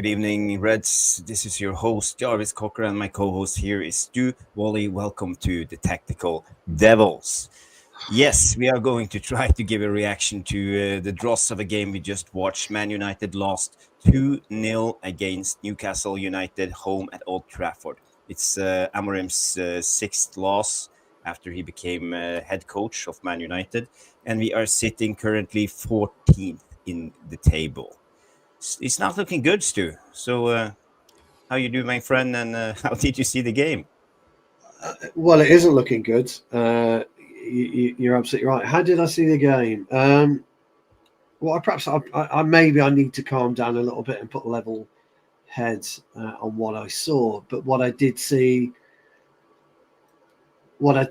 Good evening, Reds. This is your host, Jarvis Cocker, and my co host here is Stu. Wally, welcome to the Tactical Devils. Yes, we are going to try to give a reaction to the dross of a game we just watched. Man United lost 2-0 against Newcastle United home at Old Trafford. It's Amorim's sixth loss after he became head coach of Man United, and we are sitting currently 14th in the table. It's not looking good, Stu. So, how you do, my friend, and how did you see the game? Well, it isn't looking good. You're absolutely right. How did I see the game? Well, I maybe I need to calm down a little bit and put level heads on what I saw. But what I did see was a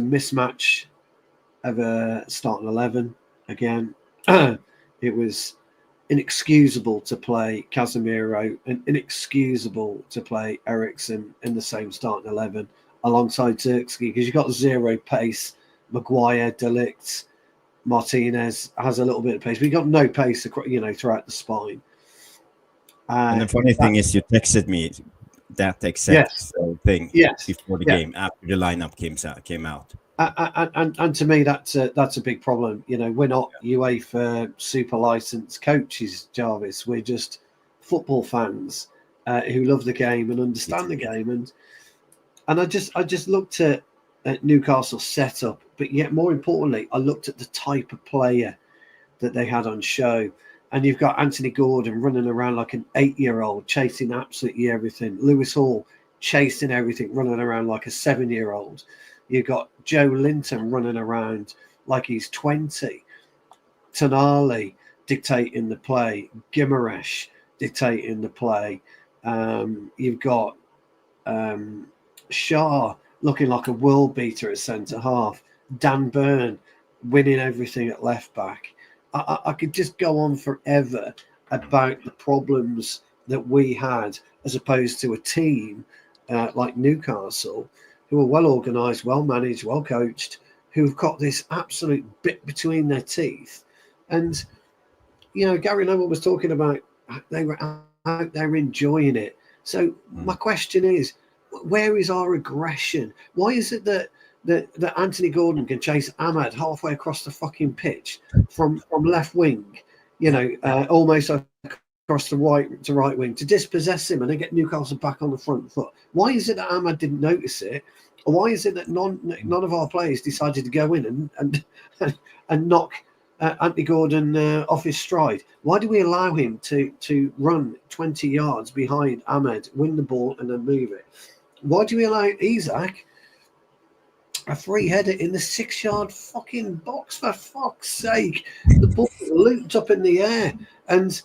mismatch of a starting 11 again. It was inexcusable to play Casemiro and inexcusable to play Eriksen in the same starting 11 alongside Xerxes because you've got zero pace. Maguire, Delict, Martinez has a little bit of pace, but you've got no pace, throughout the spine. And the funny thing is, you texted me that exact thing before the game after the lineup came out. And to me, that's a big problem. We're not UEFA super licensed coaches, Jarvis. We're just football fans who love the game and understand the game. And I just looked at Newcastle's setup, but yet more importantly, I looked at the type of player that they had on show. And you've got Anthony Gordon running around like an 8-year-old, chasing absolutely everything. Lewis Hall chasing everything, running around like a 7-year-old. You've got Joelinton running around like he's 20. Tonali dictating the play. Guimaraes dictating the play. You've got Shaw looking like a world beater at centre half. Dan Burn winning everything at left back. I could just go on forever about the problems that we had as opposed to a team like Newcastle, who are well organised, well managed, well coached, who've got this absolute bit between their teeth. And, Gary Neville was talking about they were out there enjoying it. So my question is, where is our aggression? Why is it that Anthony Gordon can chase Ahmad halfway across the fucking pitch from left wing, almost across the right wing to dispossess him and then get Newcastle back on the front foot? Why is it that Ahmad didn't notice it? Or why is it that none of our players decided to go in and knock Anthony Gordon off his stride? Why do we allow him to run 20 yards behind Ahmed, win the ball and then move it? Why do we allow Isak a free header in the 6-yard fucking box, for fuck's sake? The ball looped up in the air and,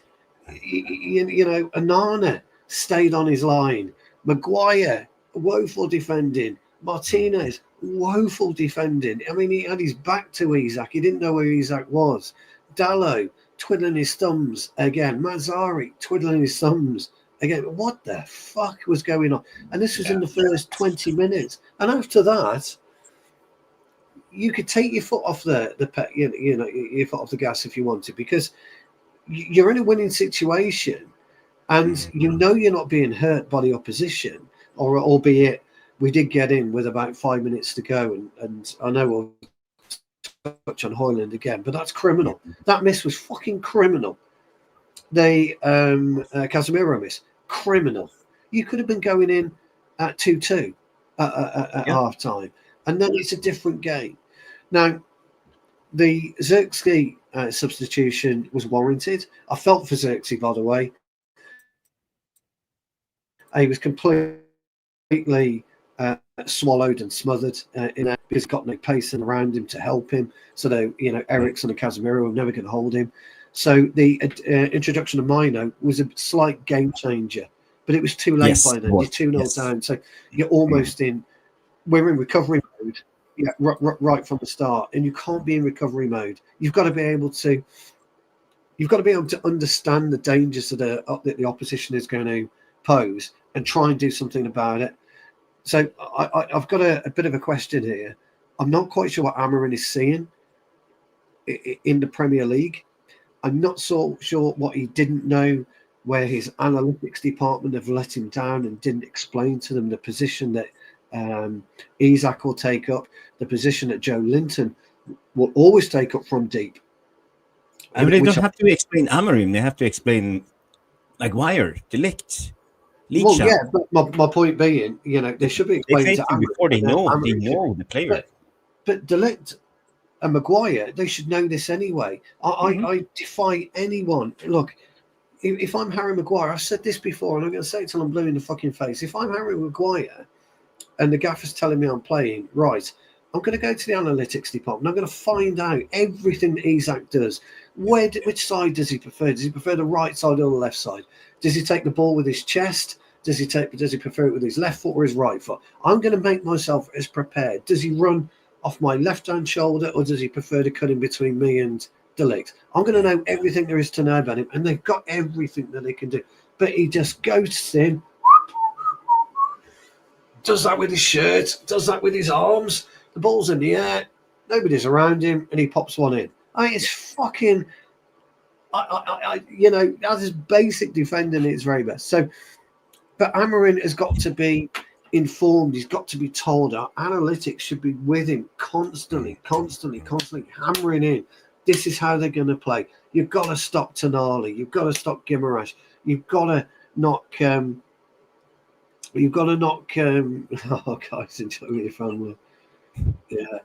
Anana stayed on his line. Maguire, woeful defending. Martinez, woeful defending. I mean, he had his back to Isak. He didn't know where Isak was. Dallo, twiddling his thumbs again. Mazzari, twiddling his thumbs again. What the fuck was going on? And this was in the first 20 minutes. And after that, you could take your foot off your foot off the gas if you wanted, because you're in a winning situation and you're not being hurt by the opposition, or albeit we did get in with about 5 minutes to go, and I know we'll touch on Højlund again, but that's criminal. That miss was fucking criminal. The Casemiro miss, criminal. You could have been going in at 2-2 at half time, and then it's a different game. Now, the Xerxes substitution was warranted. I felt for Xerxes, by the way. He was completely swallowed and smothered in that because he's got no pace around him to help him. So, Eriksen and Casemiro are never going to hold him. So the introduction of Maynou was a slight game changer, but it was too late by then. You're 2-0 down. So you're almost we're in recovery mode. Yeah, right from the start, and you can't be in recovery mode. You've got to be able to understand the dangers that the opposition is going to pose and try and do something about it. So I've got a bit of a question here. I'm not quite sure what Amorim is seeing in the Premier League. I'm not so sure what he didn't know where his analytics department have let him down and didn't explain to them the position that Isak will take up, the position that Joelinton will always take up from deep. Yeah, but they don't have to explain Amorim. They have to explain Maguire, De Ligt, Well, Licha. yeah, but my point being, they should be They explaining face to you before they know Amorim the player. But De Ligt and Maguire, they should know this anyway. Mm-hmm. I defy anyone. Look, if I'm Harry Maguire, I've said this before, and I'm going to say it till I'm blue in the fucking face. If I'm Harry Maguire and the gaffer's telling me I'm playing, right, I'm going to go to the analytics department. I'm going to find out everything that Isak does. Which side does he prefer? Does he prefer the right side or the left side? Does he take the ball with his chest? Does he prefer it with his left foot or his right foot? I'm going to make myself as prepared. Does he run off my left-hand shoulder, or does he prefer to cut in between me and De Ligt? I'm going to know everything there is to know about him, and they've got everything that they can do. But he just ghosts in, does that with his shirt, does that with his arms. The ball's in the air, nobody's around him, and he pops one in. It's fucking, that is basic defending at its very best. So, but Amorim has got to be informed. He's got to be told. Our analytics should be with him constantly hammering in. This is how they're going to play. You've got to stop Tonali. You've got to stop Guimaraes. You've got to knock. Oh, guys, enjoy your family. Yeah,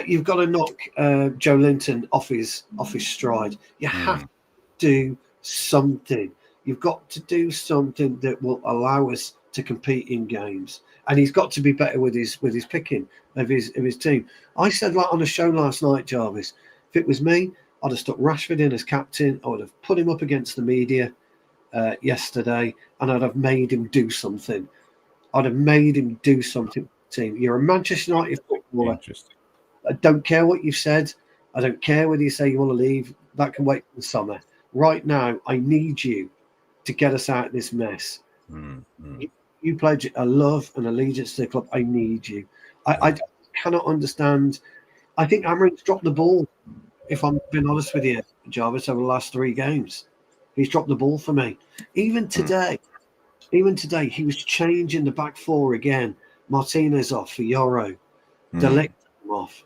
you've got to knock Joelinton off his stride. You have to do something. You've got to do something that will allow us to compete in games, and he's got to be better with his picking of his team. I said on a show last night, Jarvis, if it was me, I'd have stuck Rashford in as captain. I would have put him up against the media yesterday, and I'd have made him do something. Team, you're a Manchester United footballer. Interesting. I don't care what you've said. I don't care whether you say you want to leave. That can wait for the summer. Right now, I need you to get us out of this mess. You pledge a love and allegiance to the club. I need you. I cannot understand. I think Amorim's dropped the ball, if I'm being honest with you, Jarvis, over the last 3 games. He's dropped the ball for me. Even today, he was changing the back 4 again. Martinez off for Euro. De Ligt off.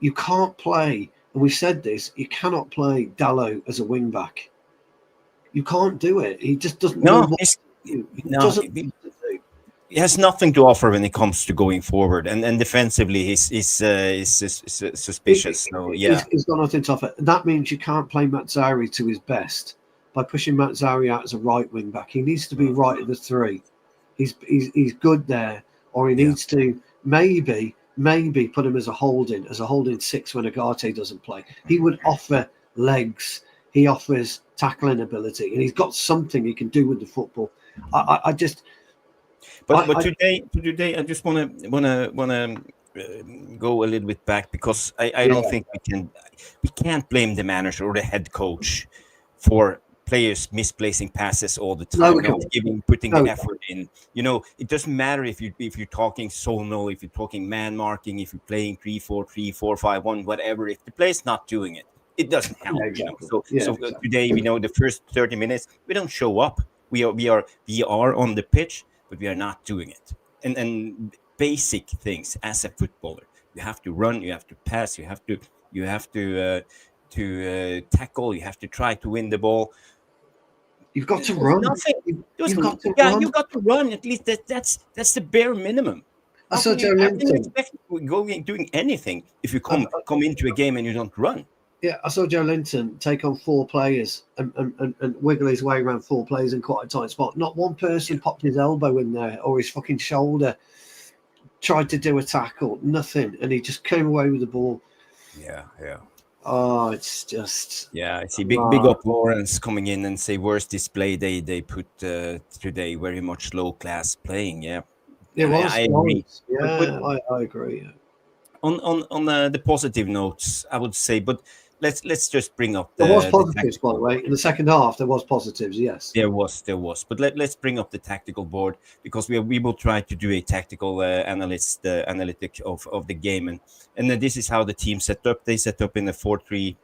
You can't play, and we said this, you cannot play Dalot as a wing back. You can't do it. He just doesn't know what to do. He has nothing to offer when it comes to going forward, and defensively he's suspicious. He's got nothing to offer. That means you can't play Mazzari to his best by pushing Mazzari out as a right wing back. He needs to be right at the 3. He's good there, or he needs to maybe put him as a holding 6 when Agate doesn't play. He would offer legs. He offers tackling ability, and he's got something he can do with the football. Today, I just want to go a little bit back, because I don't think we can't blame the manager or the head coach for players misplacing passes all the time, putting the effort in. It doesn't matter if you're talking zonal, if you're talking man marking, if you're playing 3-4-3, 4-5-1, whatever. If the player's not doing it, it doesn't help. Today, the first 30 minutes we don't show up. We are on the pitch, but we are not doing it. And basic things as a footballer: you have to run, you have to pass, you have to tackle, you have to try to win the ball. You've got to run. You've got to run. At least that's the bare minimum. I saw Joelinton expect doing anything if you come into a game and you don't run. Yeah, I saw Joelinton take on 4 players and wiggle his way around 4 players in quite a tight spot. Not one person popped his elbow in there or his fucking shoulder, tried to do a tackle, nothing, and he just came away with the ball. Yeah. Oh, it's just... Yeah, I see big up Lawrence coming in and say worst display they put today, very much low class playing. Yeah, it was. I agree. Yeah, I agree. Yeah. On the positive notes, I would say, but let's just bring up there was positives, by the way. In the second half, there was positives. Yes, there was. But let's bring up the tactical board, because we will try to do a tactical analytic of the game, and then this is how the team set up. They set up in a 4-3-3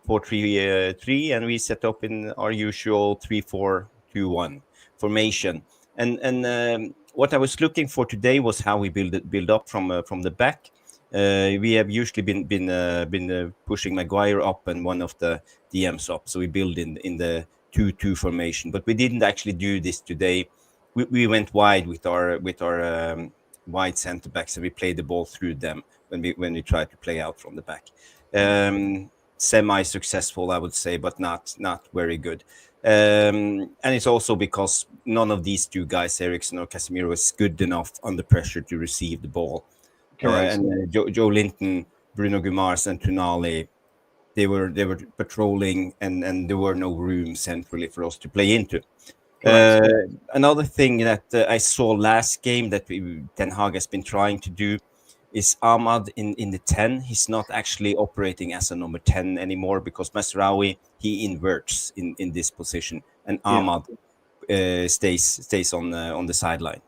4-3-3, and we set up in our usual 3-4-2-1 formation. And what I was looking for today was how we build up from the back. We have usually been pushing Maguire up and one of the DMs up, so we build in the 2-2 formation. But we didn't actually do this today. We went wide with our wide centre backs, and we played the ball through them when we tried to play out from the back. Semi-successful, I would say, but not very good. And it's also because none of these two guys, Eriksen or Casemiro, is good enough under pressure to receive the ball. And Joelinton, Bruno Guimaraes, and Tonali, they were patrolling, and there were no room centrally for us to play into. Another thing that I saw last game that Ten Hag has been trying to do is Ahmad in the 10. He's not actually operating as a number 10 anymore, because Masraoui, he inverts in this position, and Ahmad stays on the sideline.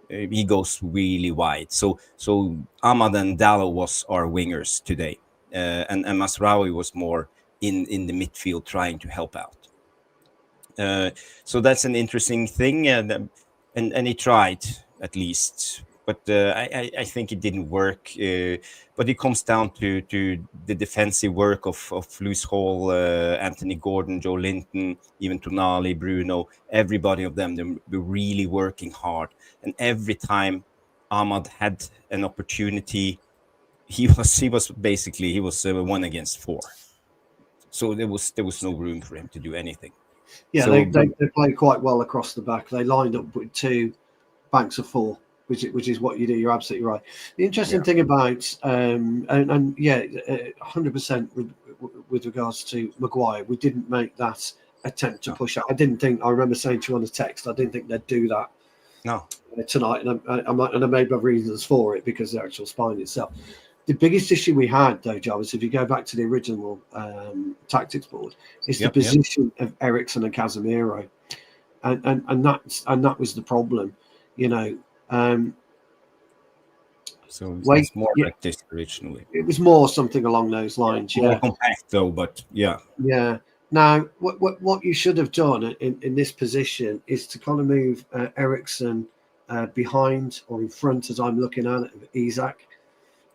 He goes really wide. So Ahmad and Dalot was our wingers today, and Masraoui was more in the midfield trying to help out. So that's an interesting thing, and he tried at least, but I think it didn't work. But it comes down to the defensive work of Lewis Hall, Anthony Gordon, Joelinton, even Tonali, Bruno. Everybody of them, they were really working hard, and every time Ahmad had an opportunity, he was 1 against 4. So there was no room for him to do anything. Yeah, so, they played quite well across the back. They lined up with 2 banks of 4, which is what you do. You're absolutely right. The interesting thing about 100% with regards to Maguire, we didn't make that attempt to push out. I remember saying to you on the text, I didn't think they'd do that. No. Tonight, and I made my reasons for it, because the actual spine itself. The biggest issue we had, though, Jarvis, if you go back to the original tactics board, is the position of Eriksen and Casemiro, and that was the problem, you know. So it's more like this originally. It was more something along those lines. More compact, though, but yeah. Now, what you should have done in this position is to kind of move Eriksen behind or in front, as I'm looking at it, of Isak,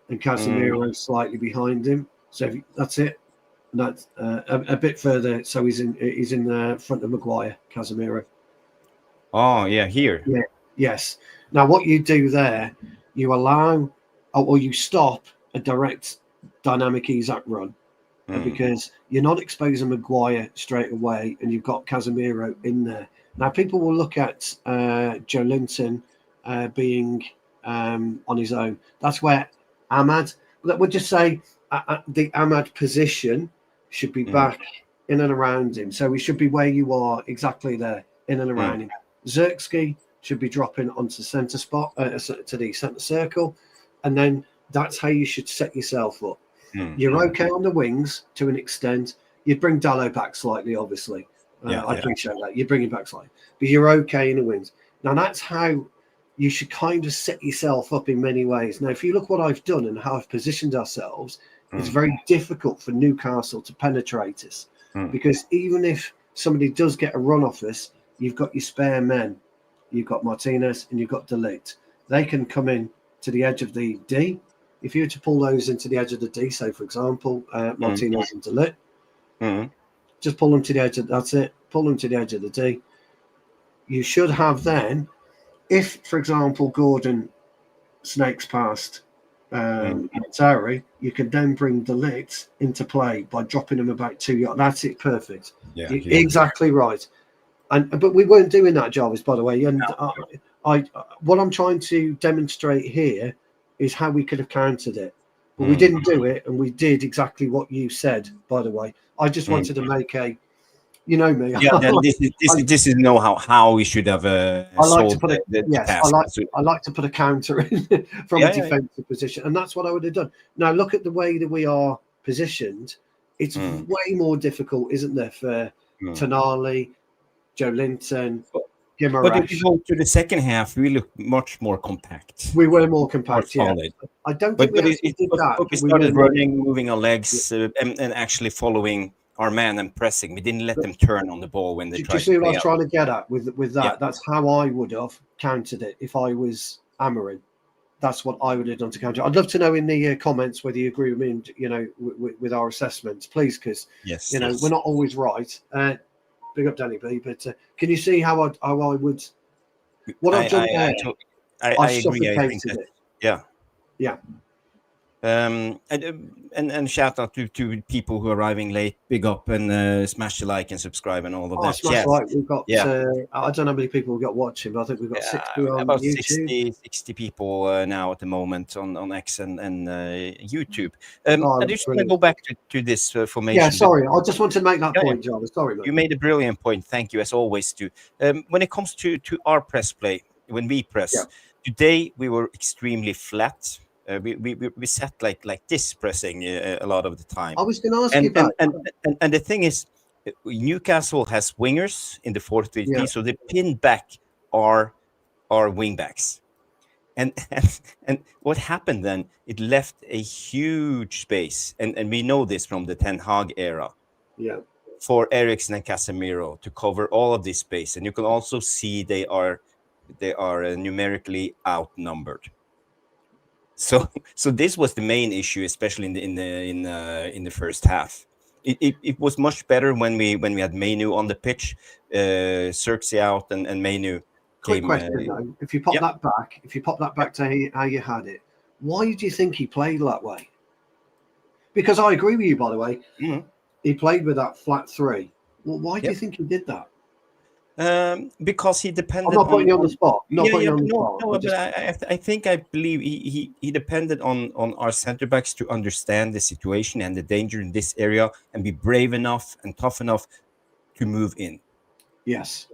and Casemiro slightly behind him. So that's it. And that's a bit further. So he's in the front of Maguire, Casemiro. Oh yeah, here. Yeah. Yes. Now what you do there, you allow or you stop a direct dynamic Isak run, because you're not exposing Maguire straight away, and you've got Casemiro in there. Now people will look at Joelinton being on his own. That's where Ahmad, we'll just say the Ahmad position should be back in and around him. So we should be where you are, exactly there, in and around him. Zirkzee should be dropping onto centre spot, to the centre circle, and then that's how you should set yourself up. You're okay on the wings to an extent. You'd bring Dalot back slightly, obviously. I appreciate that. You bring him back slightly, but you're okay in the wings. Now that's how you should kind of set yourself up in many ways. Now, if you look what I've done and how I've positioned ourselves, it's very difficult for Newcastle to penetrate us, because even if somebody does get a run off us, you've got your spare men. You've got Martinez and you've got De Ligt. They can come in to the edge of the D. If you were to pull those into the edge of the D, say, for example, Martinez and De Ligt, just pull them to the edge of, that's it, pull them to the edge of the D. You should have then, if, for example, Gordon snakes past Terry, you can then bring De Ligt into play by dropping him about 2 yards. That's it, perfect. Exactly right. But we weren't doing that, Jarvis, by the way. And what I'm trying to demonstrate here is how we could have countered it. But we didn't do it, and we did exactly what you said, by the way. I just wanted to make a, you know me. Yeah, this is how we should have I like to put I like to put a counter in from a defensive position, and that's what I would have done. Now look at the way that we are positioned. It's way more difficult, isn't there, for Tonali, Joelinton, But if you Guimaraes. go to the second half, we look much more compact, We were more more compact, yeah. solid. I don't think we actually did that, But we but we were started more. running, moving our Yeah. legs, and actually following our man and pressing. We didn't let them turn on the ball when they Do you tried to see what I play was out. trying to get at with Yeah, that? That's how I would have countered it if I was Amorim. That's what I would have done to counter. I'd love to know in the comments whether you agree with me, with our assessments, please, because yes, we're not always right. Big up Danny B, but can you see how I would what I've done there? I I've agree. I think suffocated that, it. yeah. Yeah. And shout out to people who are arriving late. Big up and smash the like and subscribe and all of Oh, that smash jazz. like. We've got, Yeah. I don't know how many people we've got watching, but I think we've got 60 on About YouTube. 60 people now at the moment on X and YouTube. Oh, I that's just want to brilliant. go back to this Yeah, formation. sorry. I just want to make that Yeah, point, Jarvis. Sorry, you mate. made a brilliant point. Thank you, as always, Stu. When it comes to our press play, when we Yeah. press, today we were extremely flat. We sat like this pressing a lot of the time. I was going to ask you And and, about and that. and the thing is, Newcastle has wingers in the 4-3-3, Yeah. so they pin back our wing backs. And, and what happened then? It left a huge space, and we know this from the Ten Hag era, Yeah. for Eriksen and Casemiro to cover all of this space. And you can also see they are numerically outnumbered. So this was the main issue, especially in the first half. It was much better when we had Maynou on the pitch, Xerxes out, and Maynou Quick came. question though. If you pop Yep, that back to how you had it, why do you think he played that way? Because I agree with you, by the way. mhm, He played with that flat three. Well, why do you yep. think he did that? Because he I'm depended not putting you on the on spot. I'm not yeah, putting yeah, you on but the no, spot. no, but I believe he depended on our center backs to understand the situation and the danger in this area and be brave enough and tough enough to move in. Yes.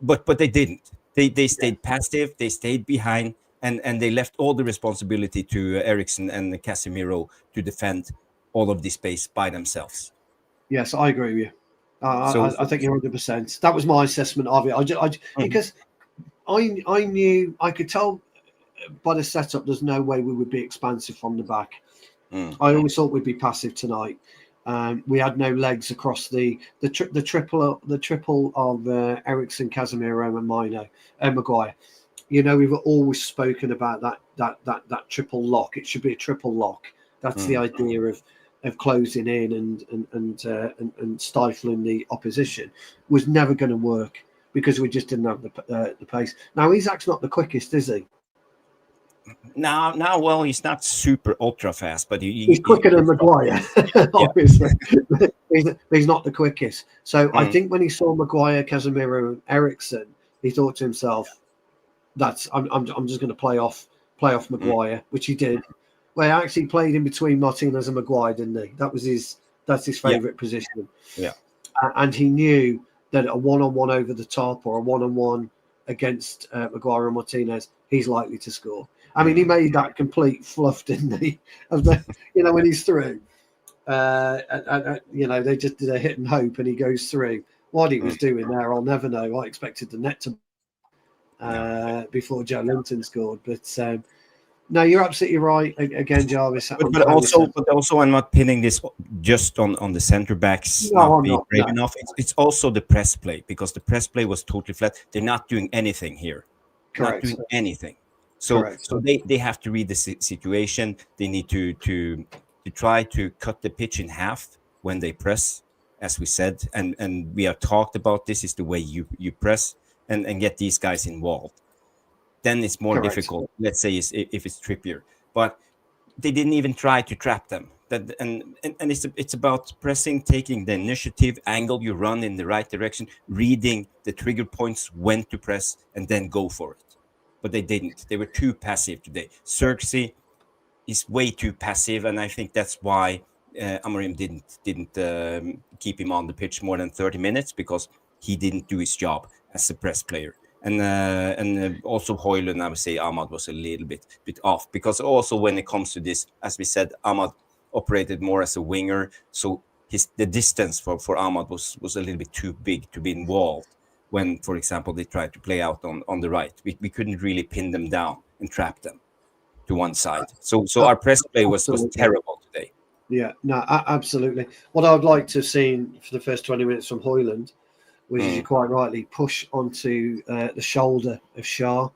But they didn't. They Yeah. stayed passive. They stayed behind, and they left all the responsibility to Ericsson and Casemiro to defend all of this space by themselves. Yes, I agree with you. So, I think you're 100%. That was my assessment of it. mhm, Because I knew I could tell by the setup. There's no way we would be expansive from the back. mm, I always thought we'd be passive tonight. We had no legs across the triple of Ericsson, Casemiro, and Maynou and Maguire. We've always spoken about that triple lock. It should be a triple lock. That's the mm. idea of closing in and stifling the opposition. Was never going to work because we just didn't have the pace. Now Isak's not the quickest, is he? Now, well, he's not super ultra fast, but He's quicker he than gets up Maguire, there. Yeah. obviously. He's not the quickest. So I Mm, think when he saw Maguire, Casemiro, and Ericsson, he thought to himself, "That's I'm just going to play off mm, Maguire," which he did. Well, he actually played in between Martinez and Maguire, didn't he? That's his yeah, favourite position, yeah, and he knew that a one-on-one over the top or a one-on-one against Maguire and Martinez, he's likely to score. I mean, he mm, made that complete fluff, didn't he? Of the, when he's through, they just did a hit and hope, and he goes through. What he mm. was doing there, I'll never know. I expected the net to No. before Joelinton scored, but no, you're absolutely right. Again, Jarvis, But on but how we also said. but also I'm not pinning this just on the center backs No, not I'm being not. brave No, enough. It's also the press play, because the press play was totally flat. They're not doing anything here, not correct, doing anything. So correct. so they have to read the situation. They need to try to cut the pitch in half when they press, as we said, and we have talked about this is the way you press and get these guys involved. Then it's more Correct. difficult. Let's say if it's Trippier, but they didn't even try to trap them. And it's about pressing, taking the initiative, angle you run in the right direction, reading the trigger points, when to press, and then go for it. But they didn't. They were too passive today. Xerxes is way too passive, and I think that's why Amorim didn't keep him on the pitch more than 30 minutes, because he didn't do his job as a press player. And also Højlund, I would say Ahmad was a little bit off, because also when it comes to this, as we said, Ahmad operated more as a winger, so the distance for Ahmad was a little bit too big to be involved. when, for example, they tried to play out on the right. We couldn't really pin them down and trap them to one side. So our press play was terrible today. Yeah, no, absolutely. What I would like to have seen for the first 20 minutes from Højlund was, as you quite rightly, push onto the shoulder of Shah,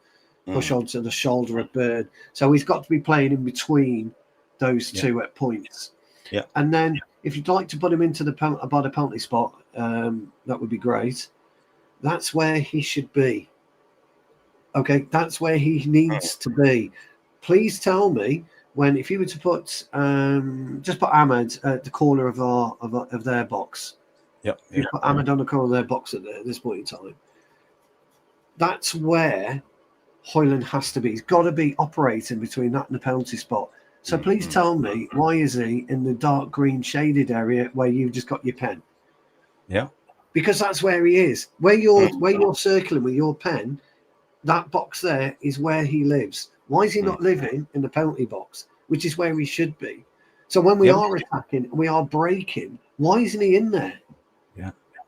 push onto the shoulder of Bird. So he's got to be playing in between those two at points. Yeah. And then if you'd like to put him into the penalty spot, that would be great. That's where he should be. Okay, that's where he needs to be. Please tell me when, if you were to put just put Ahmed at the corner of their box. Yeah. You put Ahmed on the corner of their box at this point in time. That's where Højlund has to be. He's got to be operating between that and the penalty spot. So please tell me, why is he in the dark green shaded area where you've just got your pen? Yeah. Because that's where he is. Where you're circling with your pen, that box there is where he lives. Why is he not living in the penalty box, which is where he should be? So when we are attacking, we are breaking. Why isn't he in there?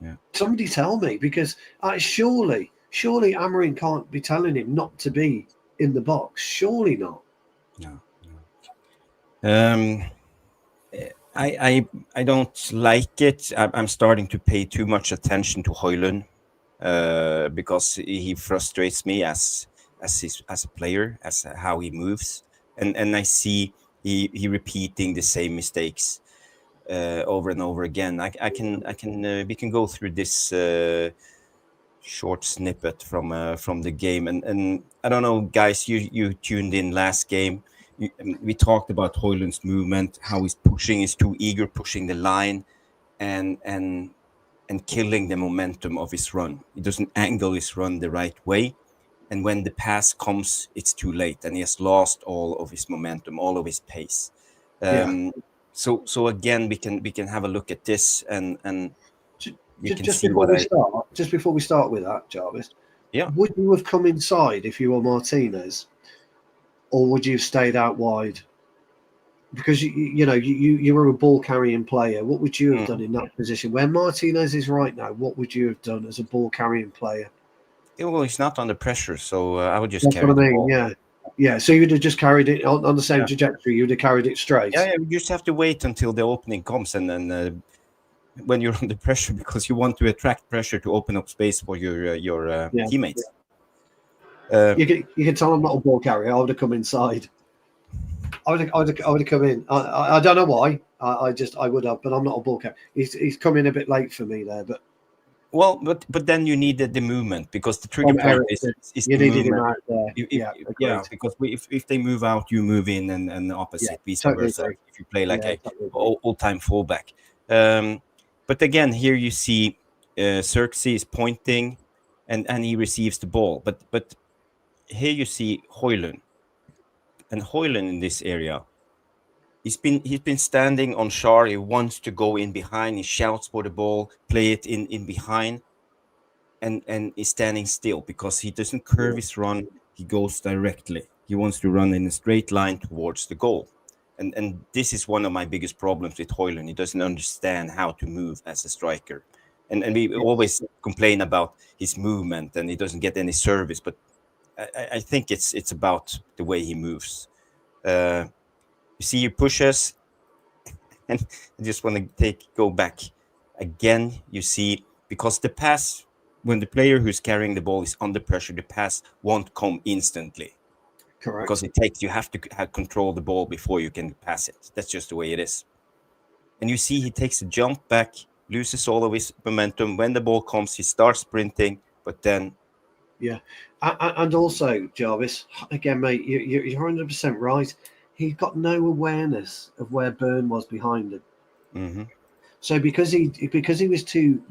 Yeah. Somebody tell me, because surely Amorim can't be telling him not to be in the box. Surely not. No. I don't like it. I'm starting to pay too much attention to Højlund because he frustrates me as a player, as how he moves, and I see he repeating the same mistakes over and over again. We can go through this short snippet from the game, and I don't know, guys, you tuned in last game. We talked about Højlund's movement, how he's pushing, he's too eager, pushing the line, and killing the momentum of his run. He doesn't angle his run the right way, and when the pass comes, it's too late, and he has lost all of his momentum, all of his pace. So again, we can have a look at this, and just before we start with that, Jarvis. Yeah. Would you have come inside if you were Martinez? Or would you have stayed out wide? Because you were a ball carrying player. What would you have done in that position? Where Martinez is right now, what would you have done as a ball carrying player? Yeah, well, he's not under pressure, so I would just carry what I mean. the ball. Yeah. So you'd have just carried it on the same trajectory. You'd have carried it straight. Yeah, you just have to wait until the opening comes, and then when you're under pressure, because you want to attract pressure to open up space for your teammates. You can tell I'm not a ball carrier. I would have come inside. I would have come in. I don't know why. I would have, but I'm not a ball carrier. He's come in a bit late for me there, but. Well, but then you needed the movement, because the trigger point is you the needed movement. him out there. Because if they move out, you move in, and the opposite, vice versa. Agree. If you play like a all-time fullback. But again, here you see Xerxes is pointing, and he receives the ball. But here you see Højlund, and Højlund in this area. He's been standing on Shar. He wants to go in behind. He shouts for the ball, play it in behind, and he's standing still because he doesn't curve his run. He goes directly. He wants to run in a straight line towards the goal. And this is one of my biggest problems with Højlund. He doesn't understand how to move as a striker. And we always complain about his movement, and he doesn't get any service. But I think it's about the way he moves. You see, he pushes, and I just want to go back again. You see, because the pass, when the player who's carrying the ball is under pressure, the pass won't come instantly. Correct. Because you have to control the ball before you can pass it. That's just the way it is. And you see, he takes a jump back, loses all of his momentum. When the ball comes, he starts sprinting, but then. Yeah. And also, Jarvis, again, mate, you're 100% right. He's got no awareness of where Burn was behind him. Mm-hmm. So because he was too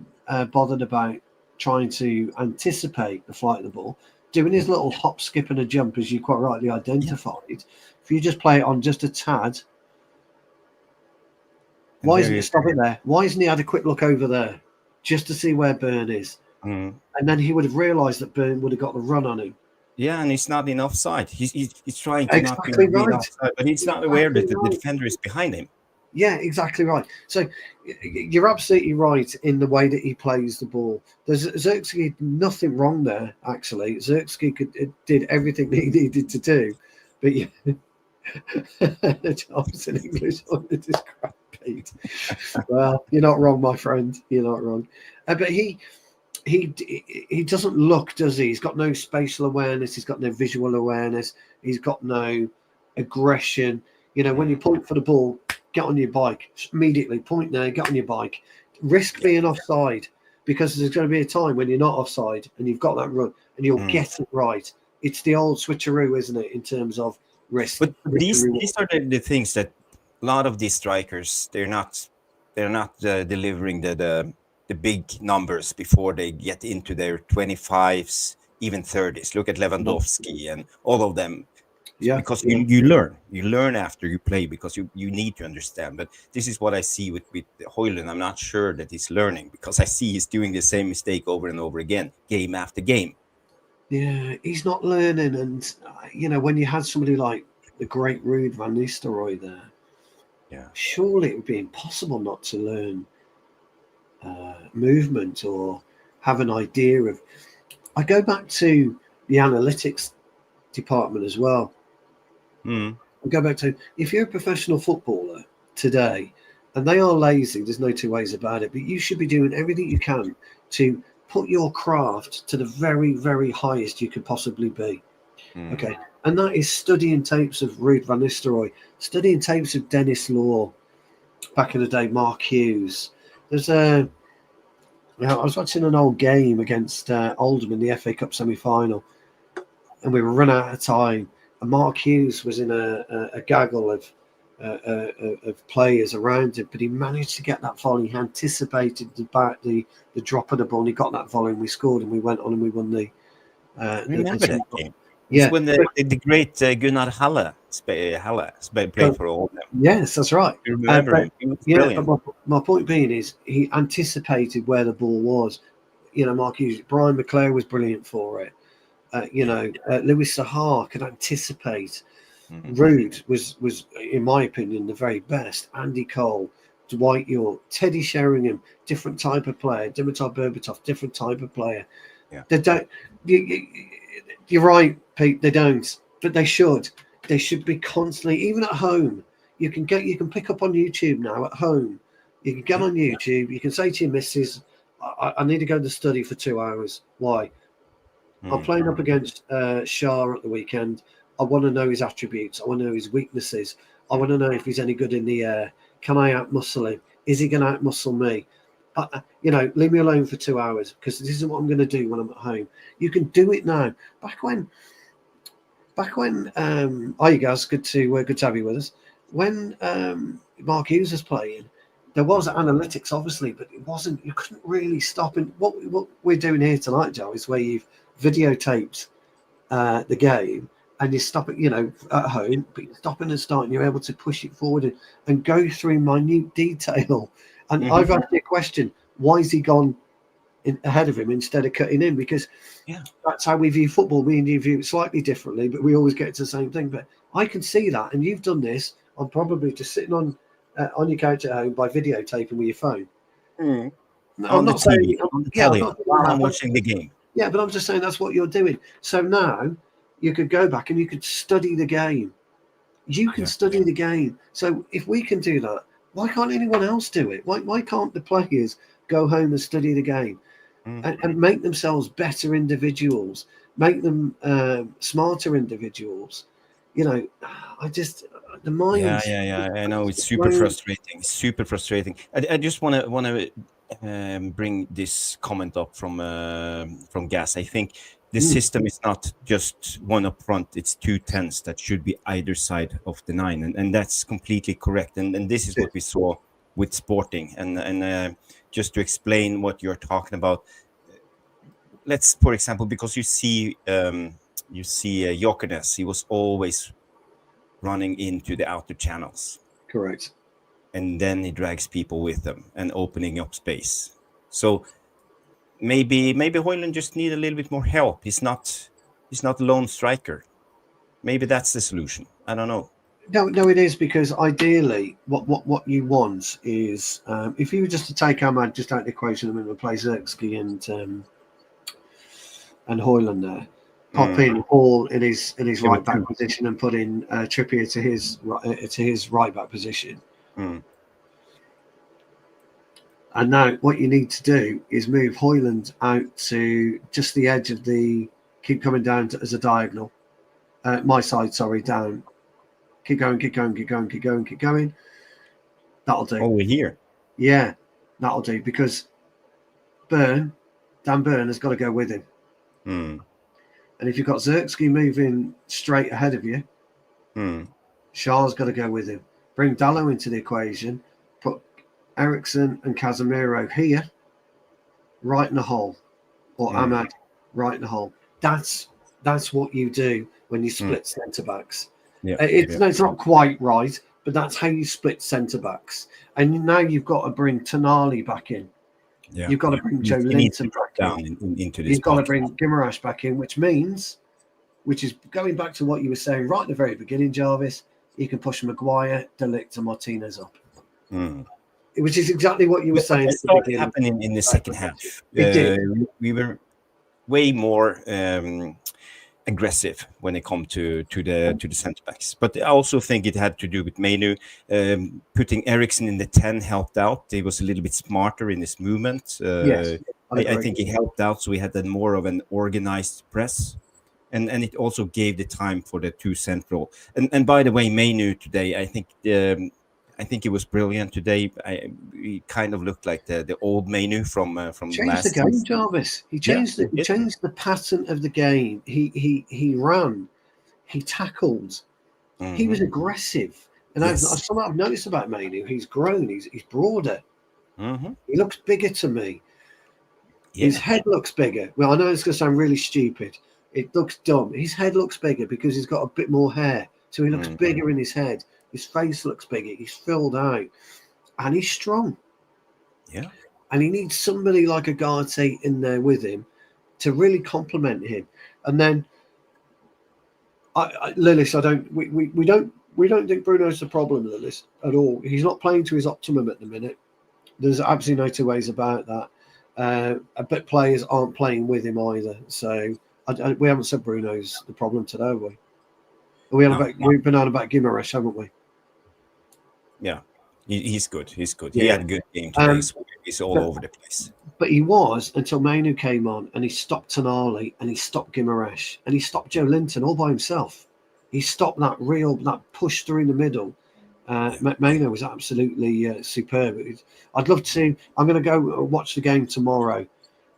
bothered about trying to anticipate the flight of the ball, doing his little hop, skip, and a jump, as you quite rightly identified, if you just play it on just a tad, why isn't he stopping there? Why isn't he had a quick look over there just to see where Burn is? Mm. And then he would have realised that Burn would have got the run on him. Yeah, and he's not in offside. He's trying to Exactly not be right. offside, but he's not aware that the defender is behind him. Yeah, exactly right. So you're absolutely right in the way that he plays the ball. There's Xerxes nothing wrong there. Actually, Xerxes did everything that he needed to do, but yeah, Jarvis in English on it is crap, Pete. Well, you're not wrong, my friend. You're not wrong. But he he doesn't look, does he? He's got no spatial awareness. He's got no visual awareness. He's got no aggression. You know, when you point for the ball, get on your bike immediately. Point there, get on your bike. Risk Yeah, being offside because there's going to be a time when you're not offside and you've got that run and you'll mm. get it right. It's the old switcheroo, isn't it? In terms of risk, But risk and reward. these are the things that a lot of these strikers they're not delivering the big numbers before they get into their 25s, even 30s. Look at No. Lewandowski and all of them, Yeah, because yeah. you learn after you play, because you need to understand. But this is what I see with Hoyland. I'm not sure that he's learning, because I see he's doing the same mistake over and over again, game after game. Yeah, he's not learning, and you know, when you had somebody like the great Ruud van Nistelrooy there, Yeah. surely it would be impossible not to learn movement or have an idea of. I go back to the analytics department as well. Mm. I go back to if you're a professional footballer today, and they are lazy. There's no two ways about it. But you should be doing everything you can to put your craft to the very, very highest you could possibly be. Mm. Okay, and that is studying tapes of Ruud van Nistelrooy, studying tapes of Dennis Law back in the day, Mark Hughes. There's a, you know, I was watching an old game against Oldham in the FA Cup semi-final, and we were run out of time. And Mark Hughes was in a gaggle of players around him, but he managed to get that volley. He anticipated the drop of the ball, and he got that volley, and we scored, and we went on and we won the Remember that semi. game? It's Yeah, when but, the great Gunnar Halle played for all of them. yes, that's right. You remember But him? He was yeah, but brilliant. my point being is he anticipated where the ball was. You know, Mark Hughes, Brian McClare was brilliant for it. Yeah. Louis Sahar could anticipate. Mhm. Rude was, in my opinion, the very best. Andy Cole, Dwight York, Teddy Sheringham, different type of player. Dimitar Berbatov, different type of player. Yeah. They don't. You're right, Pete. They don't, but they should. They should be constantly, even at home. You can pick up on YouTube now at home. You can get on Yeah. YouTube. You can say to your missus, I need to go to the study for 2 hours. Why? I'm Mm. playing up against Shah at the weekend. I want to know his attributes. I want to know his weaknesses. I Yeah. want to know if he's any good in the air. Can I outmuscle him? Is he going to outmuscle me? Leave me alone for 2 hours because this isn't what I'm going to do when I'm at home. You can do it now. Back when, oh, you guys, good to have you with us. When Mark Hughes was playing, there was Mm. analytics, obviously, but it wasn't. You couldn't really stop. And what we're doing here tonight, Joe, is where you've videotaped the game and you stop it, at home, but you're stopping and starting. You're able to push it forward and go through minute detail. And Mhm. I've asked you a question: why has he gone ahead of him instead of cutting in? Because Yeah. that's how we view football. Me and you view it slightly differently, but we always get to the same thing. But I can see that, and you've done this. I'm probably just sitting on your couch at home by videotaping with your phone. Mm. No, I'm On the not saying, TV, on the yeah, I'm telly, not saying while I'm that, but watching the game. yeah, but I'm just saying that's what you're doing. So now you could go back and you could study the game. You can Yeah. study the game. So if we can do that, why can't anyone else do it? Why can't the players go home and study the game Mm. and make themselves better individuals, make them smarter individuals? You know, I just the Yeah, mind. yeah, yeah. I know it's super Brain, frustrating. Super frustrating. I just want to bring this comment up from Gas. I think the mm, system is not just one up front; it's two tens that should be either side of the nine, and that's completely correct. And this is what we saw with Sporting. And just to explain what you're talking about, let's, for example, because you see Jokeres, he was always running into the outer channels, correct. and then he drags people with him and opening up space. So maybe Hoyland just need a little bit more help. He's not a lone striker. Maybe that's the solution. I don't know. No, it is, because ideally, what you want is, if you were just to take Ahmad just out of the equation and replace Zirkzee and Hoyland there, pop in Hall in his It was right back true. position and put in Trippier to his right back position. Mm. And now what you need to do is move Hoyland out to just the edge of the, keep coming down as a diagonal. My side, sorry, down. Keep going, keep going, keep going, keep going, keep going. That'll do. Oh, we're here. Yeah, that'll do, because Dan Burn has got to go with him. Mm. And if you've got Zirkzee moving straight ahead of you, Shaw's got to go with him. Bring Dallo into the equation. Put Ericsson and Casemiro here, right in the hole, or Ahmad right in the hole. That's what you do when you split centre backs. Yeah. It's not quite right, but that's how you split centre backs. And now you've got to bring Tonali back in. Yeah. You've got to bring He needs to Joelinton drop back down in. into this. You've got to bring Guimaraes back in, which is going back to what you were saying right at the very beginning, Jarvis. You can push Maguire, De Ligt, and Martinez up. Which is exactly what you were saying. It started happening in the second half. It did. We were way more aggressive when it comes to the centre backs, but I also think it had to do with Maynou. Putting Ericsson in the 10 helped out. He was a little bit smarter in his movement. Yes, I think he helped out, so we had more of an organized press. And it also gave the time for the two central. And by the way, Maynou today, I think he was brilliant today. He kind of looked like the old Maynou from changed last the game, season. Jarvis. He changed the pattern of the game. He ran, he tackled, he was aggressive. And something I've noticed about Maynou, he's grown, he's broader. He looks bigger to me. Yeah. His head looks bigger. Well, I know it's going to sound really stupid. It looks dumb. His head looks bigger because he's got a bit more hair. So he looks bigger in his head. His face looks bigger. He's filled out. And he's strong. Yeah. And he needs somebody like a Garte in there with him to really complement him. And then Lillis, we don't think Bruno's the problem, Lillis, at all. He's not playing to his optimum at the minute. There's absolutely no two ways about that. But players aren't playing with him either. So we haven't said Bruno's the problem today, have we? We've been on about Guimaraes, haven't we? Yeah, he's good. He's good. Yeah. He had a good game today. He's all over the place. But he was until Maynou came on and he stopped Tonali and he stopped Guimaraes and he stopped Joelinton all by himself. He stopped that push through in the middle. Maynou was absolutely superb. I'd love to. I'm going to go watch the game tomorrow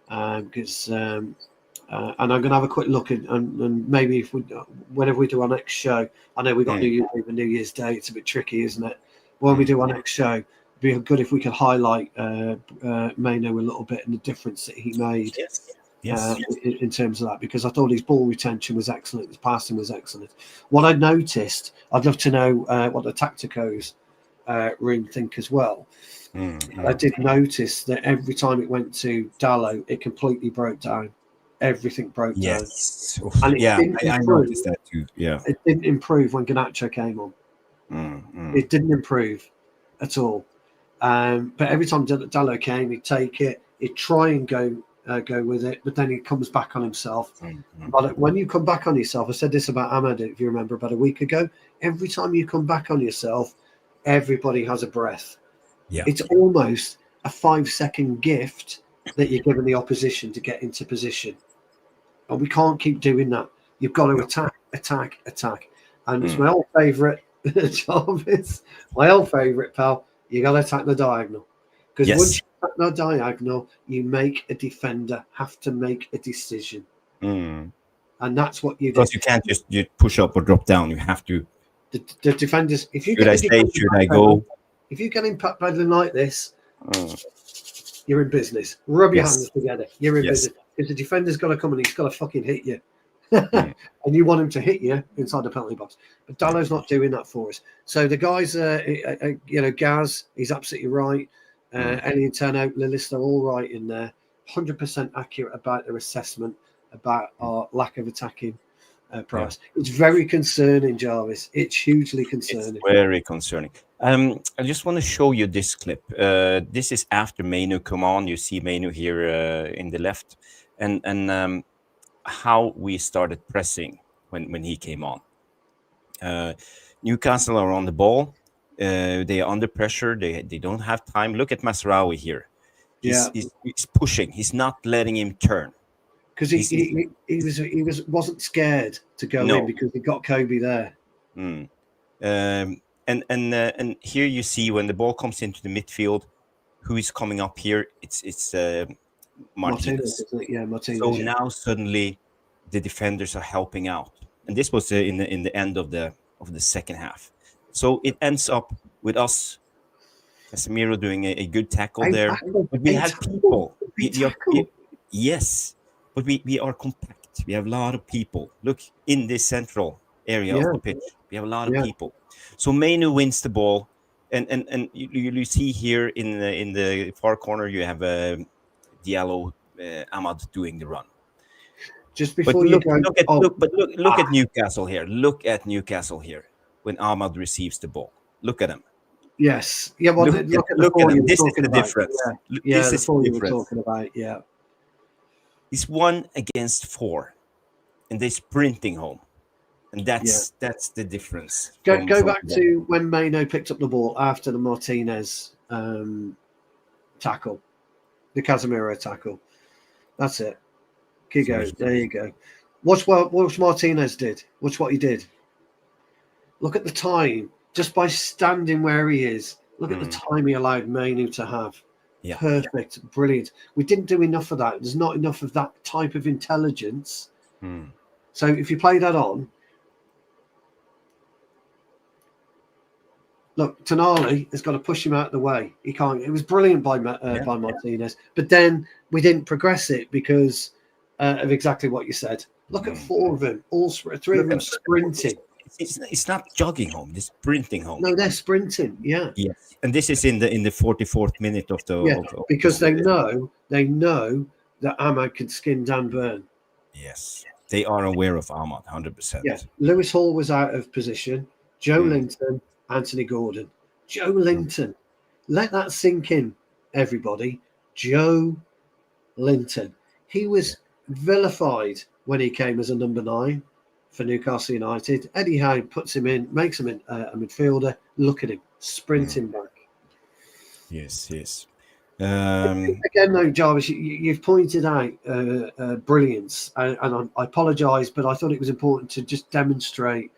because. And I'm going to have a quick look at, and maybe whenever we do our next show, I know we got New Year's Day. It's a bit tricky, isn't it? When we do our next show, it'd be good if we could highlight Maynou a little bit and the difference that he made in terms of that, because I thought his ball retention was excellent, his passing was excellent. What I noticed, I'd love to know what the Tacticos room think as well. I did notice that every time it went to Dallo, it completely broke down. Everything broke down. And I noticed that too. Yeah, it didn't improve when Garnacho came on. It didn't improve at all. But every time Dallo came, he'd take it, he'd try and go with it, but then he comes back on himself. But when you come back on yourself, I said this about Ahmed, if you remember, about a week ago. Every time you come back on yourself, everybody has a breath. Yeah, it's almost a 5-second gift that you're giving the opposition to get into position. And we can't keep doing that. You've got to attack. And it's my old favourite, Jarvis, my old favourite, pal. You got to attack the diagonal. Because once you attack the diagonal, you make a defender have to make a decision. And that's what you do. Because you can't just push up or drop down. You have to. The defenders, if you should I go? If you get impact peddling like this, you're in business. Rub your hands together. You're in business. Because the defender's got to come and he's got to fucking hit you. And you want him to hit you inside the penalty box. But Dallo's not doing that for us. So the guys, Gaz, he's absolutely right. Ellie Turnout, Lillis, they're all right in there. 100% accurate about their assessment about our lack of attacking. Price. It's very concerning, Jarvis. It's hugely concerning. It's very concerning. I just want to show you this clip. This is after Maynou come on. You see Maynou here in the left, and how we started pressing when he came on. Newcastle are on the ball. They are under pressure. They don't have time. Look at Masraoui here. He's pushing. He's not letting him turn. Because he wasn't scared to go in because he got Kobe there. And here you see when the ball comes into the midfield, who is coming up here? It's Martinez. Yeah, Martinez. So now suddenly the defenders are helping out, and this was in the end of the second half. So it ends up with us, Casemiro doing a good tackle there. But we had people. Yes. But we are compact. We have a lot of people. Look, in this central area of the pitch, we have a lot of people. So Maynou wins the ball, and you see here in the far corner you have Diallo, Ahmad doing the run. Just before look at Newcastle here. Look at Newcastle here when Ahmad receives the ball. Look at him. Yes. Yeah. Well, look at him. This is the difference. This is the difference. Talking about. Yeah. It's 1 against 4, and they're sprinting home, and that's the difference. Go back to when Maynou picked up the ball after the Martinez tackle, the Casemiro tackle. That's it. Keep going. There you go. Watch what Martinez did. Watch what he did. Look at the time. Just by standing where he is, look at the time he allowed Maynou to have. Yeah. Perfect, brilliant. We didn't do enough of that. There's not enough of that type of intelligence. So if you play that on, look, Tonali has got to push him out of the way. He can't. It was brilliant by Martinez, but then we didn't progress it because of exactly what you said. Look at 4 of them, all 3 of them sprinting. It's not jogging home; they're sprinting home. No, they're sprinting. Yeah. Yes, and this is in the 44th minute of the. Because they know that Ahmad can skin Dan Burn. Yes, they are aware of Ahmad 100%. Yeah, Lewis Hall was out of position. Joelinton, Anthony Gordon, Joelinton. Let that sink in, everybody. Joelinton. He was vilified when he came as a number 9. For Newcastle United. Eddie Howe puts him in, makes him a midfielder. Look at him, sprinting back. Yes. Again, though, Jarvis, you've pointed out brilliance, and I apologise, but I thought it was important to just demonstrate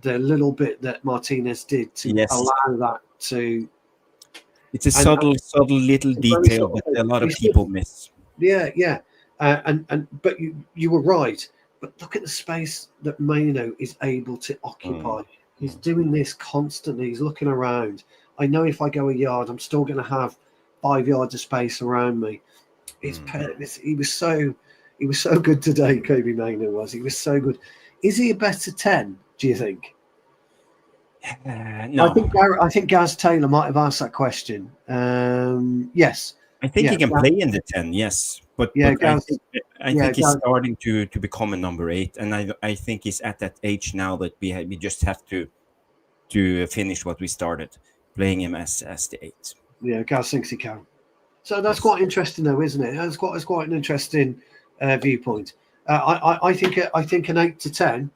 the little bit that Martinez did to allow that to... It's a subtle little detail that a lot of people miss. Yeah. But you were right. But look at the space that Maynou is able to occupy. He's doing this constantly. He's looking around. I know if I go a yard, I'm still going to have 5 yards of space around me. He was so good today. Kobe Maynou was. He was so good. Is he a better 10? Do you think? No. I think Gaz Taylor might have asked that question. Yes. I think he can play in the 10. Yes. But I think he's starting to become a number 8, and I think he's at that age now that we just have to finish what we started, playing him as the 8. Yeah, Gaz thinks he can. So that's quite interesting, though, isn't it? That's quite an interesting viewpoint. I think an 8 to 10.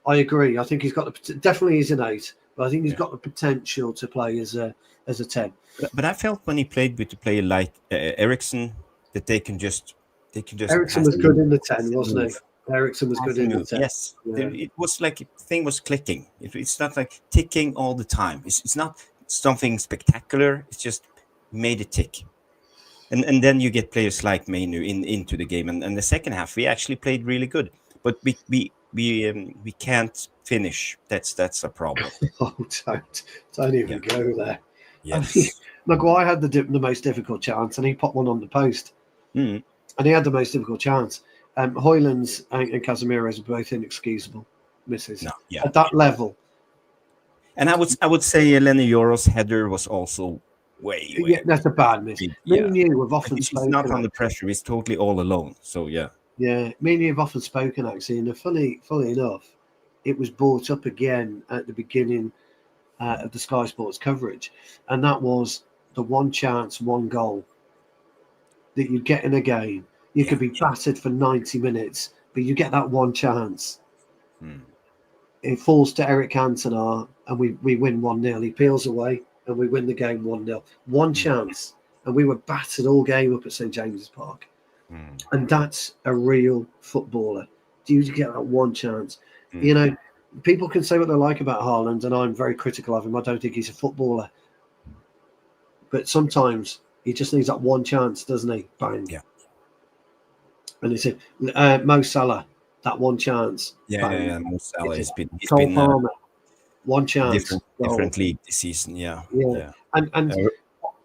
I agree. I think he's got definitely he's an 8, but I think he's got the potential to play as a 10. But I felt when he played with a player like Eriksen that they can just. Eriksen was good in the 10, wasn't he? Eriksen was good in the 10. Yes, it was like the thing was clicking. It's not like ticking all the time. It's not something spectacular. It's just made it tick. And then you get players like Maynou into the game. And the second half we actually played really good, but we can't finish. That's a problem. Oh, don't even go there. Yes. I mean, Maguire had the most difficult chance, and he popped one on the post. And he had the most difficult chance. Højlund's and Casemiro's are both inexcusable misses at that level. And I would say Lenny Yoro's header was also way that's a bad miss. Maynou have often he's not under pressure. He's totally all alone. So yeah. Yeah, me and you have often spoken actually, and funny enough, it was brought up again at the beginning of the Sky Sports coverage, and that was the one chance, one goal that you get in a game. You Yeah. could be battered for 90 minutes, but you get that one chance. Mm. It falls to Eric Cantona, and we win 1-0. He peels away, and we win the game 1-0. One Mm. chance, and we were battered all game up at St James's Park. Mm. And that's a real footballer. Do you get that one chance? You Mm. know, people can say what they like about Haaland, and I'm very critical of him. I don't think he's a footballer. But sometimes he just needs that one chance, doesn't he? Bang. Yeah. And it's Mo Salah, that one chance. Yeah, yeah, Bang. yeah. Mo Salah, It's it. he's Cole been Palmer, one chance. Goal. different league this season. Yeah, Yeah. yeah. And Uh,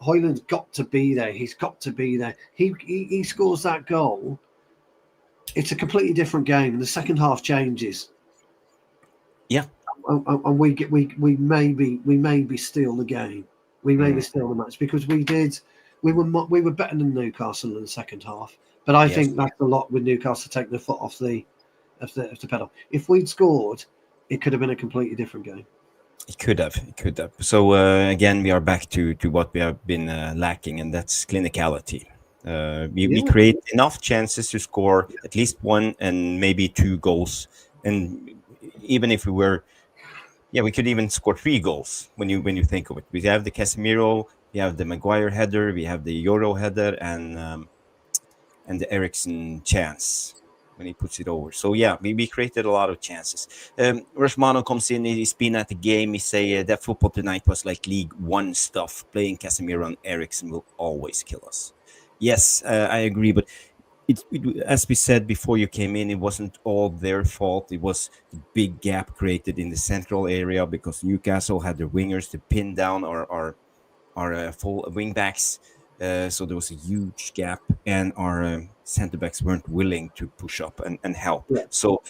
Hoyland's got to be there. He's got to be there. He scores that goal. It's a completely different game. And the second half changes. yeah. And we maybe steal the game. We maybe steal the match because we were better than Newcastle in the second half. But I Yes. think that's a lot with Newcastle taking the foot off the pedal. If we'd scored, it could have been a completely different game. It could have. It could have. So again, we are back to what we have been lacking, and that's clinicality. We create enough chances to score at least one and maybe two goals, and even if we were, yeah, we could even score three goals when you think of it. We have the Casemiro, we have the Maguire header, we have the Euro header, and the Ericsson chance when he puts it over. So yeah, we created a lot of chances. Rashmano comes in, he's been at the game. He say that football tonight was like League One stuff. Playing Casemiro and Ericsson will always kill us. Yes, I agree, but as we said before you came in, it wasn't all their fault. It was the big gap created in the central area because Newcastle had their wingers to pin down our full wing backs. So there was a huge gap, and our centre backs weren't willing to push up and help. Yeah. So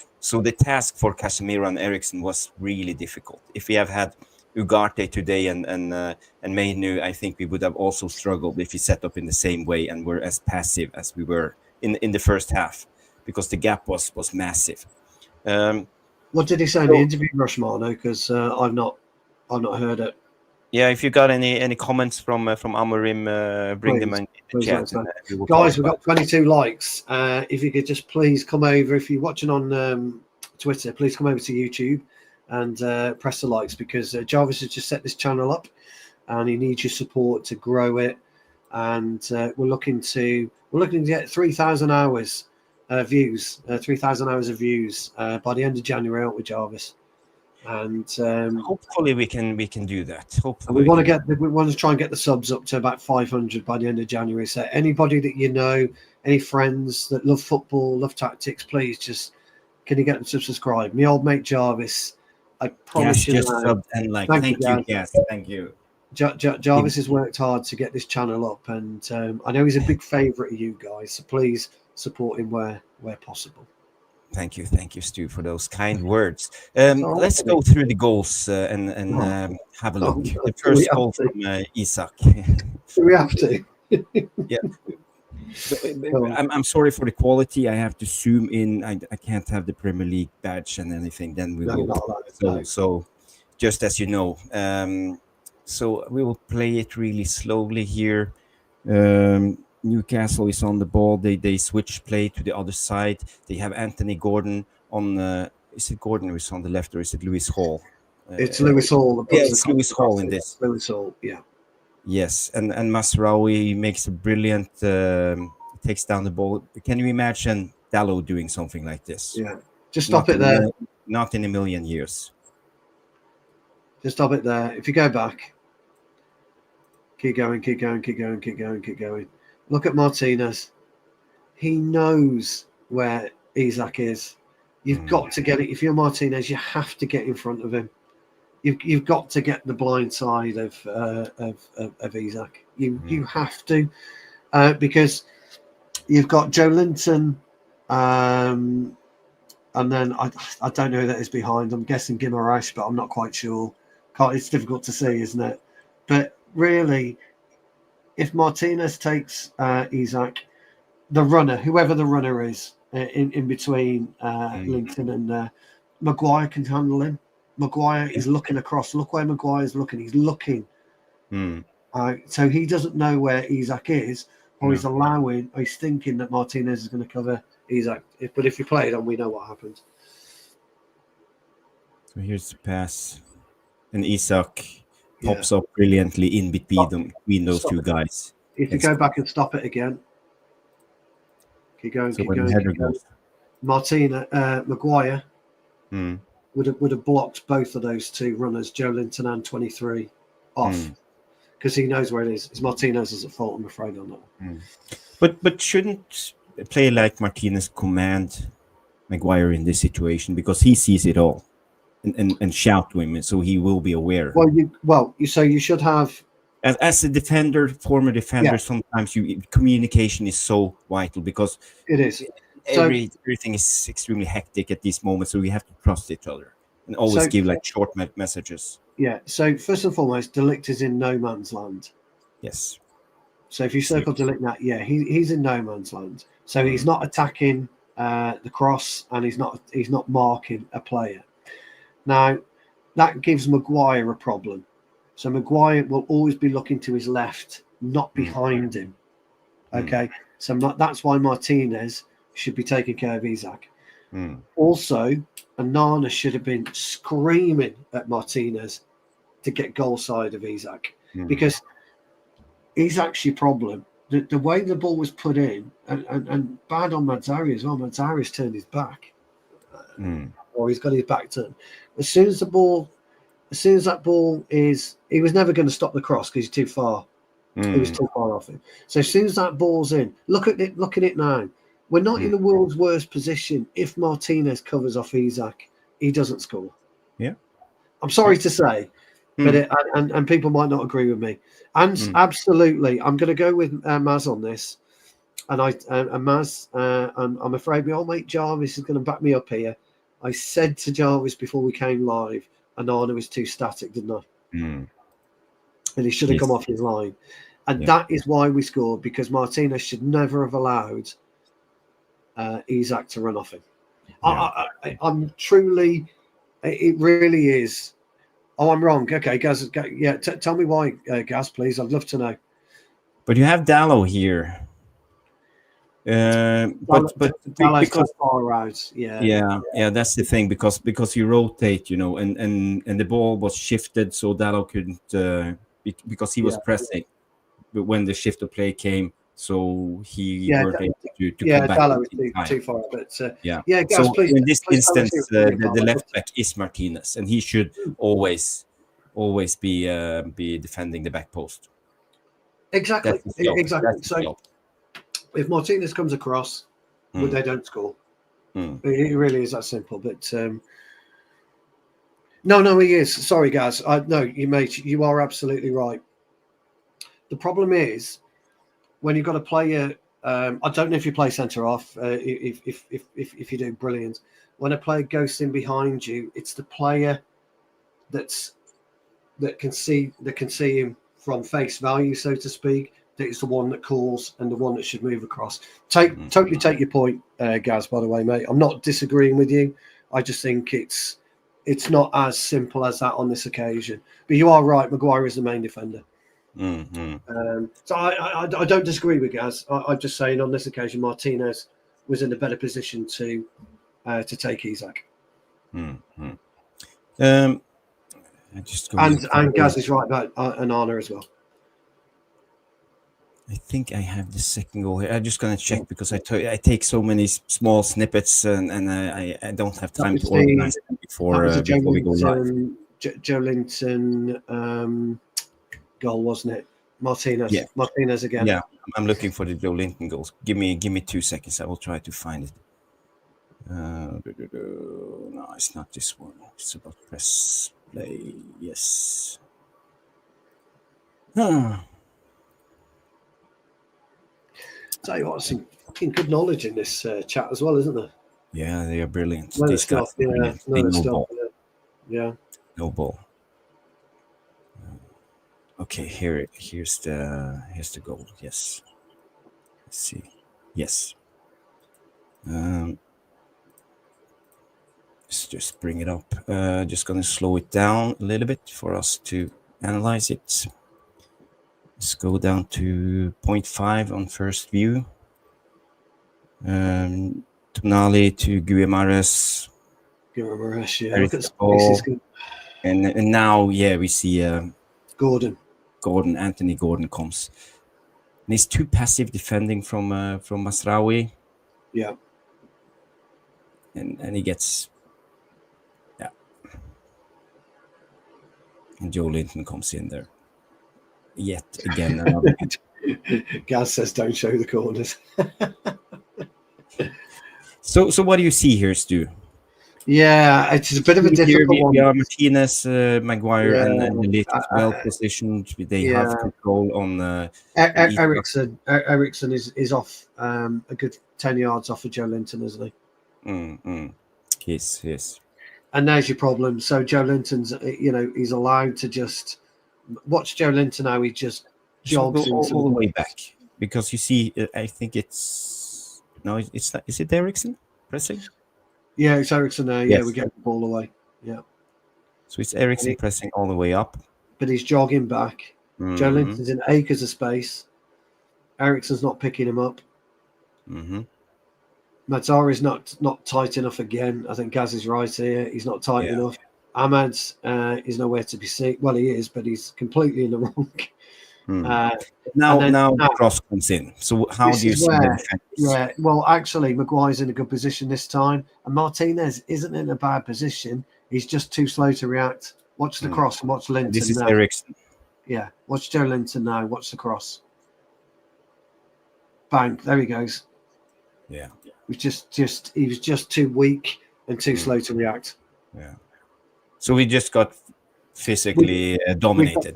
the task for Casemiro and Ericsson was really difficult. If we have had Ugarte today and Maynou, I think we would have also struggled if we set up in the same way and were as passive as we were in the first half, because the gap was massive. What did he say in the interview, Rushmano? Because I've not heard it. Yeah, if you got any comments from Amorim, bring them in the chat. And, guys, we've got 22 likes. If you could just please come over, if you're watching on Twitter, please come over to YouTube and press the likes, because Jarvis has just set this channel up and he needs your support to grow it. And we're looking to get 3,000 hours views, 3,000 hours of views by the end of January, aren't we, Jarvis? And hopefully we can do that. Hopefully we want to try and get the subs up to about 500 by the end of January. So anybody that you know, any friends that love football, love tactics, please just can you get them to subscribe? My old mate Jarvis, I promise you. Just sub and like. Thank you. Yes, thank you. Jarvis has worked hard to get this channel up, and I know he's a big favourite of you guys. So please support him where possible. Thank you, Stu, for those kind words. Let's go through the goals and have a look. The first goal from Isak. Do we have to? Yeah. I'm sorry for the quality. I have to zoom in. I can't have the Premier League badge and anything. Then we will. So, just as you know, so we will play it really slowly here. Newcastle is on the ball. They switch play to the other side. They have Anthony Gordon on. Is it Gordon who is on the left, or is it Lewis Hall? It's Lewis Hall. Yeah, it's Lewis Hall in this. Lewis Hall, yeah. Yes, and Masraoui makes a brilliant. Takes down the ball. Can you imagine Dalot doing something like this? Yeah, just stop it there. Not in a million years. Just stop it there. If you go back, keep going. Look at Martinez. He knows where Isak is. You've got to get it. If you're Martinez, you have to get in front of him. You've got to get the blind side of Isak. You have to, because you've got Joelinton, and then I don't know who that is behind. I'm guessing Guimaraes, but I'm not quite sure. It's difficult to see, isn't it? But really, if Martinez takes Isak, the runner, whoever the runner is, in between Linton and Maguire can handle him. Maguire is looking across. Look where Maguire's looking. He's looking. So he doesn't know where Isak is, or he's allowing, or he's thinking that Martinez is going to cover Isak. But if you play it on, we know what happens. So here's the pass. And Isak pops up brilliantly in between those two guys. If you go back and stop it again. Keep going, so keep going. Keep going. Maguire would have blocked both of those two runners, Joelinton and 23, off. Because he knows where it is. It's Martinez at fault, I'm afraid, on that. But shouldn't a player like Martinez command Maguire in this situation, because he sees it all, and shout to him, and so he will be aware. So you should have, as a defender, former defender, sometimes communication is so vital, because it is. Everything is extremely hectic at this moment, so we have to trust each other and always give like short messages. Yeah. So first and foremost, De Ligt is in no man's land. Yes. So if you circle De Ligt, he's in no man's land. So he's not attacking the cross, and he's not marking a player. Now that gives Maguire a problem. So Maguire will always be looking to his left, not behind him. Okay. So that's why Martinez should be taking care of Isak. Also, Onana should have been screaming at Martinez to get goal side of Isak, because Isak's your problem. The way the ball was put in, and bad on Mazzari as well. Mazzari's turned his back, or he's got his back turned. As soon as that ball is, he was never going to stop the cross because he's too far. He was too far off him. So as soon as that ball's in, look at it now. We're not in the world's worst position. If Martinez covers off Isak, he doesn't score. Yeah, I'm sorry to say, but and people might not agree with me. And absolutely, I'm going to go with Maz on this. And Maz, I'm afraid my old mate Jarvis is going to back me up here. I said to Jarvis before we came live, Onana was too static, didn't I? And he should have come off his line. And that is why we scored, because Martinez should never have allowed Isak to run off him. I'm truly, it really is. Oh, I'm wrong. Okay, Gaz. Tell me why, Gaz, please. I'd love to know. But you have Dallo here. But because far out. Yeah, that's the thing, because you rotate, and the ball was shifted, so Dallo couldn't because he was pressing. But when the shift of play came, so he weren't able to come back. Dallo is too far. But Gaz, so please, in this instance, the the left back is Martinez, and he should always be defending the back post. Exactly. So if Martinez comes across, they don't score. It really is that simple. But no, he is. Sorry, Gaz. No, you are absolutely right. The problem is when you've got a player. I don't know if you play centre off. If you do, brilliant. When a player goes in behind you, it's the player that can see him from face value, so to speak. That is the one that calls and the one that should move across. Totally take your point, Gaz. By the way, mate, I'm not disagreeing with you. I just think it's not as simple as that on this occasion. But you are right. Maguire is the main defender. So I don't disagree with Gaz. I'm just saying on this occasion, Martinez was in a better position to take Isak. And Gaz is right about Onana as well. I think I have the second goal here. I'm just going to check, because I take so many small snippets, and I don't have time to organize them before we go live. Joelinton goal, wasn't it? Martinez. Yeah. Martinez again. Yeah, I'm looking for the Joelinton goals. Give me 2 seconds. I will try to find it. No, it's not this one. It's about press play. Yes. Tell you what, some fucking good knowledge in this chat as well, isn't there? Yeah, they are brilliant. These guys are brilliant. No ball. Okay, here's the goal. Yes. Let's see. Yes. Um, let's just bring it up. Just going to slow it down a little bit for us to analyze it. Let's go down to 0.5 on first view. Tonali to Guimaraes. Guimaraes, yeah. There Look is at the spaces. ball. And now, we see Gordon. Anthony Gordon comes. And it's too passive defending from Masraoui. Yeah. And he gets... Yeah. And Joelinton comes in there. Yet again, another... Gaz says don't show the corners. So what do you see here, Stu? Yeah, it's a bit of a difficult one. We are Martinez, Maguire, Yeah, and the Ligt well positioned. They have control on Ericsson is off a good 10 yards off of Joelinton, isn't he? Yes. And there's your problem. So Joelinton's, he's allowed to just watch Joelinton now. He just jogs all the way back, because you see, I think it's not. Is it Ericsson pressing? Yeah, it's Ericsson there. Yes. Yeah, we get the ball away. Yeah. So it's Ericsson pressing all the way up. But he's jogging back. Joelinton's in acres of space. Ericsson's not picking him up. Mazzari's not tight enough again. I think Gaz is right here. He's not tight enough. Ahmad's is nowhere to be seen. Well, he is, but he's completely in the wrong. Now the cross comes in. So how do you see the defense? Yeah, well, actually, Maguire's in a good position this time, and Martinez isn't in a bad position. He's just too slow to react. Watch the cross and watch Linton. This is Ericsson. Yeah, watch Joelinton now. Watch the cross. Bang! There he goes. Yeah, he was just too weak and too slow to react. Yeah. So we just got physically dominated.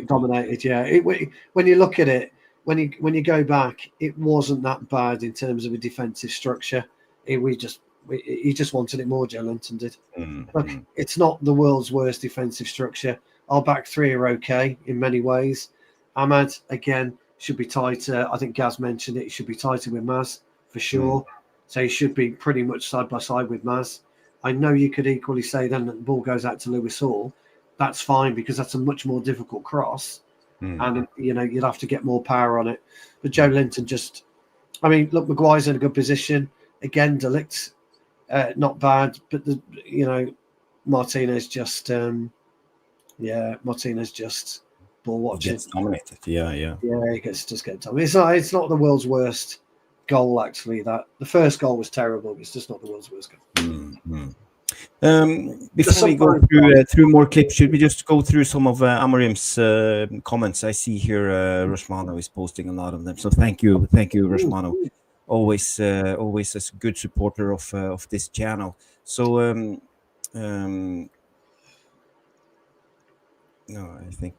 Dominated, yeah. When you look at it, when you go back, it wasn't that bad in terms of a defensive structure. He just wanted it more. Joelinton did. Look, it's not the world's worst defensive structure. Our back three are okay in many ways. Ahmad again should be tighter. I think Gaz mentioned it. He should be tighter with Maz for sure. So he should be pretty much side by side with Maz. I know you could equally say then that the ball goes out to Lewis Hall. That's fine, because that's a much more difficult cross, and you'd have to get more power on it. But Joelinton look, Maguire's in a good position again. De Ligt, not bad, but Martinez just ball watching. He gets dominated. Yeah. He just get dominated. It's not the world's worst goal, actually. That the first goal was terrible. It's just not the world's worst goal. Before we go through more clips, should we just go through some of Amorim's comments? I see here Rashmano is posting a lot of them, so thank you, Rashmano. Always a good supporter of this channel. So no, I think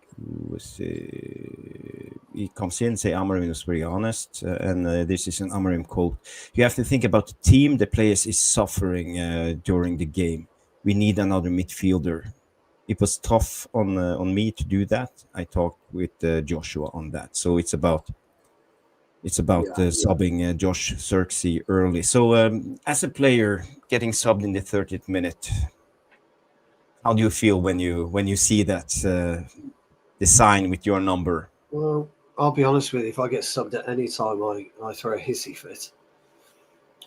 he comes in, say Amorim was very honest, and this is an Amorim quote. You have to think about the team. The players is suffering during the game. We need another midfielder. It was tough on me to do that. I talked with Joshua on that. So it's about subbing Josh Xerxes early. So as a player getting subbed in the 30th minute, how do you feel when you see that the sign with your number? Well, I'll be honest with you. If I get subbed at any time, I throw a hissy fit.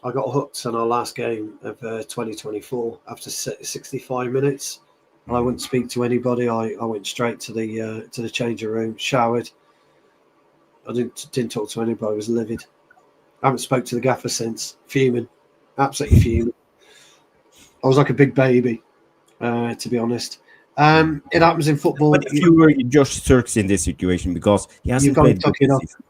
I got hooked on our last game of 2024 after 65 minutes. And I wouldn't speak to anybody. I went straight to the changing room, showered. I didn't talk to anybody. I was livid. I haven't spoke to the gaffer since. Fuming, absolutely fuming. I was like a big baby. To be honest, it happens in football. But if you were Josh Xerxes in this situation, because he hasn't played,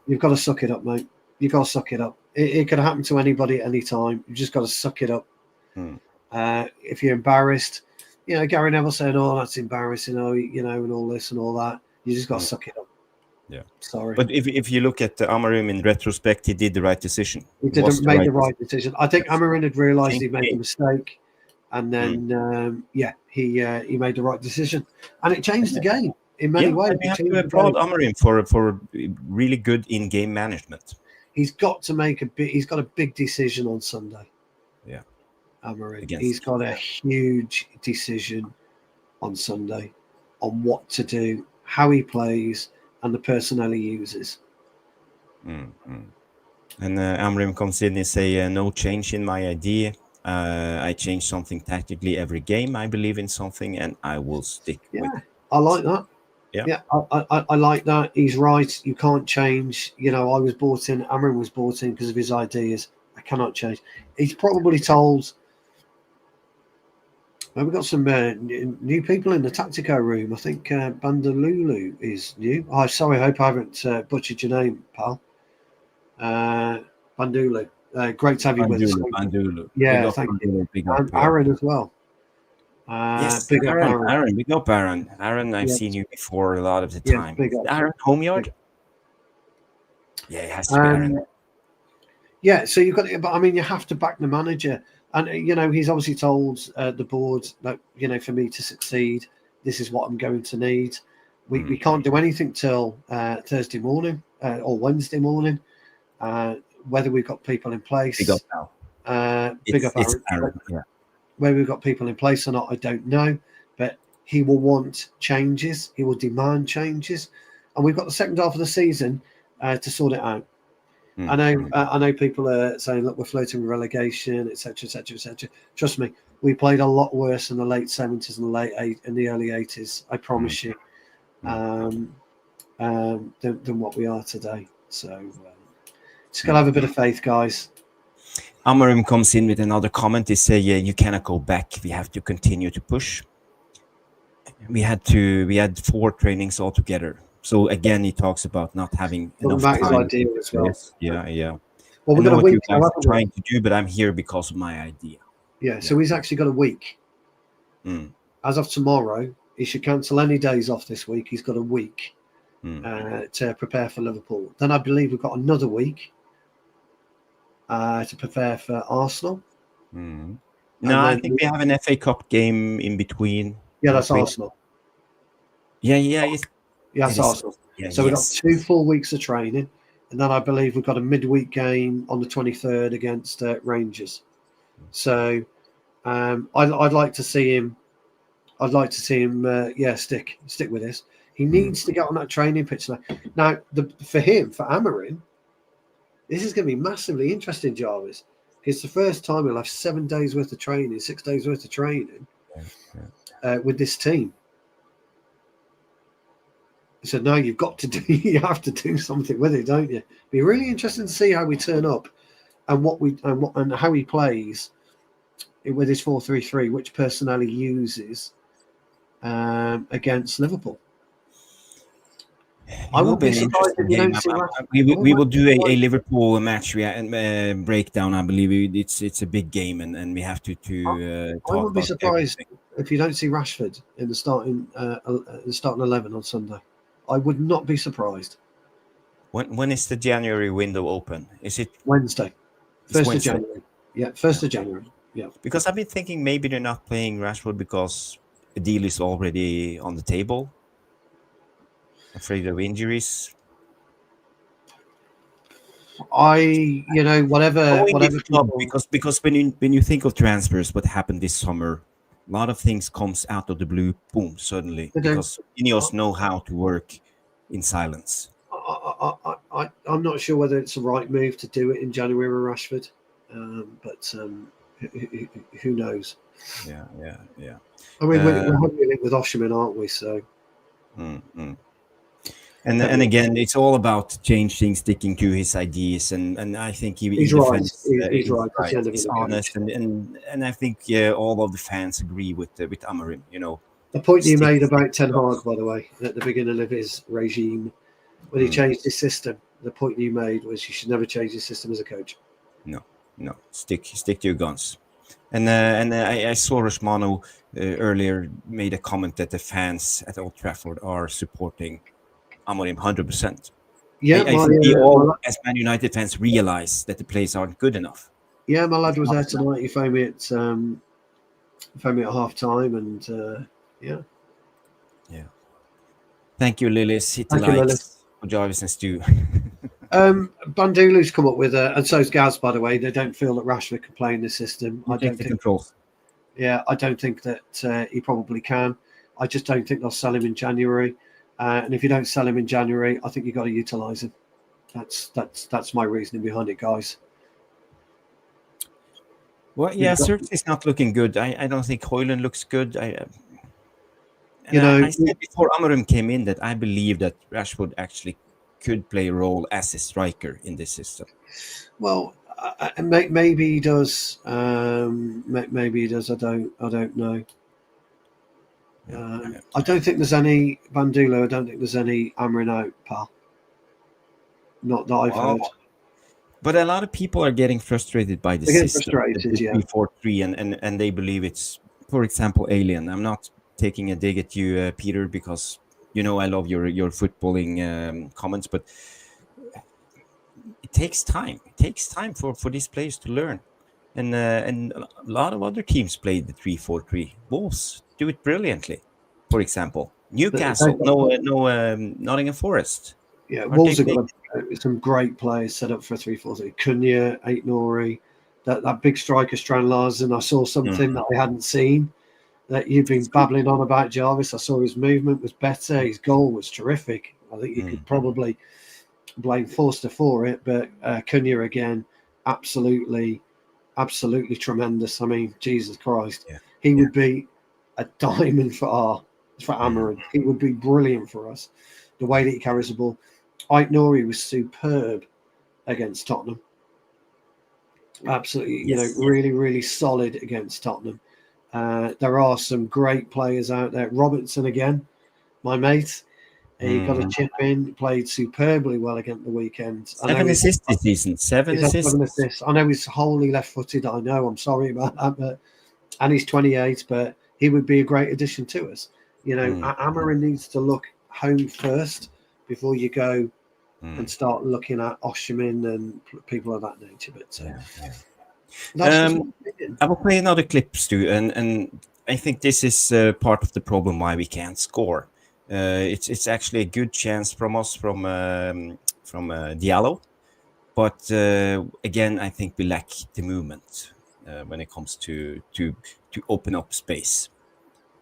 you've got to suck it up, mate. You've got to suck it up. It could happen to anybody at any time. You've just got to suck it up. If you're embarrassed, Gary Neville saying, "Oh, that's embarrassing," and all this and all that. You just got to suck it up. Yeah, sorry. But if you look at Amorim in retrospect, he did the right decision. He didn't make the right decision. I think Amorim had realised he made a mistake. And then, he made the right decision, and it changed the game in many ways. We have to applaud Amorim for really good in-game management. he's got to make he's got a big decision on Sunday. Yeah. Amorim. He's got a huge decision on Sunday on what to do, how he plays, and the personnel he uses. Mm-hmm. And Amorim comes in and say, no change in my idea. I change something tactically every game. I believe in something, and I will stick with it. I like that. Yeah, I like that. He's right. You can't change. I was bought in. Amorim was bought in because of his ideas. I cannot change. He's probably told. We've got some new people in the Tactico room. I think Bandalulu is new. Oh, sorry, I hope I haven't butchered your name, pal. Bandulu. Great to have you with us. Bandulu. Yeah, thank you. And Aaron as well. Yes, big Aaron. Big up, Aaron. Aaron, I've seen you before a lot of the time. Big up. Aaron, home yard? Yeah, it has to be Aaron. Yeah, so you've got to, but I mean, you have to back the manager. And, he's obviously told the board that, for me to succeed, this is what I'm going to need. We can't do anything till Thursday morning or Wednesday morning, whether we've got people in place. Big up now. Big up Aaron. Yeah. Whether we've got people in place or not, I don't know. But he will want changes. He will demand changes. And we've got the second half of the season to sort it out. I know people are saying, look, we're floating with relegation, etc., etc., etc. Trust me, we played a lot worse in the late 70s and the early 80s. I promise you, than what we are today. So just gotta have a bit of faith, guys. Amorim comes in with another comment. They say, you cannot go back. We have to continue to push. We had 4 trainings altogether. So again, he talks about not having enough time. His idea as well. Yeah. Well, we've got a week. I'm trying to do, but I'm here because of my idea. Yeah. So he's actually got a week. As of tomorrow, he should cancel any days off this week. He's got a week to prepare for Liverpool. Then I believe we've got another week to prepare for Arsenal. No, I think we have an FA Cup game in between. Yeah, that's Arsenal. Yeah. That's Arsenal. Yeah, so we've got 2 full weeks of training, and then I believe we've got a midweek game on the 23rd against Rangers. So I'd like to see him. I'd like to see him. Stick with this. He needs to get on that training pitch now. For Amorim, this is going to be massively interesting, Jarvis. It's the first time he'll have 7 days worth of training, 6 days worth of training with this team. So now you have to do something with it, don't you? Be really interesting to see how we turn up and how he plays with his 4-3-3, which personnel he uses against Liverpool. I will be surprised if you don't see we will do a Liverpool match breakdown. I believe it's a big game, and we have to talk. I wouldn't be surprised if you don't see Rashford in the starting 11 on Sunday. I would not be surprised. When is the January window open? Is it Wednesday? 1st of January. Yeah, 1st of January. Yeah. Because I've been thinking maybe they're not playing Rashford because a deal is already on the table. Afraid of injuries. Whatever because when you think of transfers, what happened this summer, a lot of things comes out of the blue, boom, suddenly. Because Ineos know how to work in silence. I'm not sure whether it's the right move to do it in January with Rashford, but who knows? Yeah. I mean, we're having it with Osimhen, aren't we? So. And again, it's all about changing, sticking to his ideas, and I think he's right. He's right. He's honest, and I think all of the fans agree with Amorim. The point you made about Ten Hag, by the way, at the beginning of his regime, when he changed his system, the point you made was you should never change his system as a coach. No, stick to your guns. And I saw Rashmano earlier made a comment that the fans at Old Trafford are supporting Amorim 100%. Yeah, I think we all, as Man United fans, realize that the players aren't good enough. Yeah, my lad was there tonight. He phoned me at half time, and yeah. Thank you, Lillis. Hit the likes for Jarvis and Stu. Bandulu's come up with and so's Gaz, by the way. They don't feel that Rashford can play in this system. You I take don't the think. controls. Yeah, I don't think that he probably can. I just don't think they'll sell him in January. And if you don't sell him in January, I think you've got to utilise him. That's my reasoning behind it, guys. Well, yeah, certainly it's not looking good. I don't think Højlund looks good. I said before Amorim came in that I believe that Rashford actually could play a role as a striker in this system. Well, maybe he does. Maybe he does. I don't know. I don't think there's any Bandulu. I don't think there's any Amorim out, pal. Not that I've heard. But a lot of people are getting frustrated by the system, frustrated, the 3-4-3, and they believe it's, for example, alien. I'm not taking a dig at you, Peter, because you know I love your footballing comments, but it takes time. It takes time for these players to learn, and a lot of other teams play the 3-4-3. Wolves do it brilliantly. For example, Newcastle, Nottingham Forest. Yeah, Wolves have got some great players set up for 3-4-3. Cunha, Aït-Nouri, that big striker Strand Larsen. I saw something that I hadn't seen that you've been babbling on about, Jarvis. I saw his movement was better. His goal was terrific. I think you could probably blame Forster for it, but Cunha again, absolutely tremendous. I mean, Jesus Christ, he would be a diamond for Amorim. He would be brilliant for us. The way that he carries the ball. Aït-Nouri was superb against Tottenham. Absolutely, really, really solid against Tottenham. There are some great players out there. Robertson again, my mate. He got a chip in, played superbly well against the weekend. 7 assists this season. 7 assists. I know he's wholly left-footed. I know. I'm sorry about that, and he's 28, but he would be a great addition to us. Amorim needs to look home first before you go and start looking at Osimhen and people of that nature. But I will play another clip, Stu, and I think this is part of the problem why we can't score. It's actually a good chance from us from Diallo, but again, I think we lack the movement when it comes to open up space.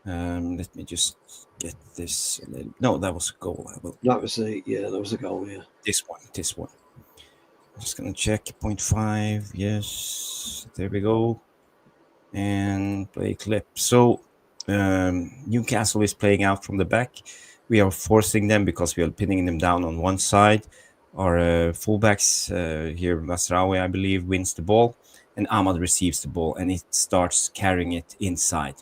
Let me just get this. No, that was a goal. That was a goal. Yeah, this one. I'm just gonna check 0.5. Yes, there we go. And play clip. So Newcastle is playing out from the back. We are forcing them because we are pinning them down on one side. Our fullbacks here, Masraoui, I believe, wins the ball, and Ahmad receives the ball, and it starts carrying it inside.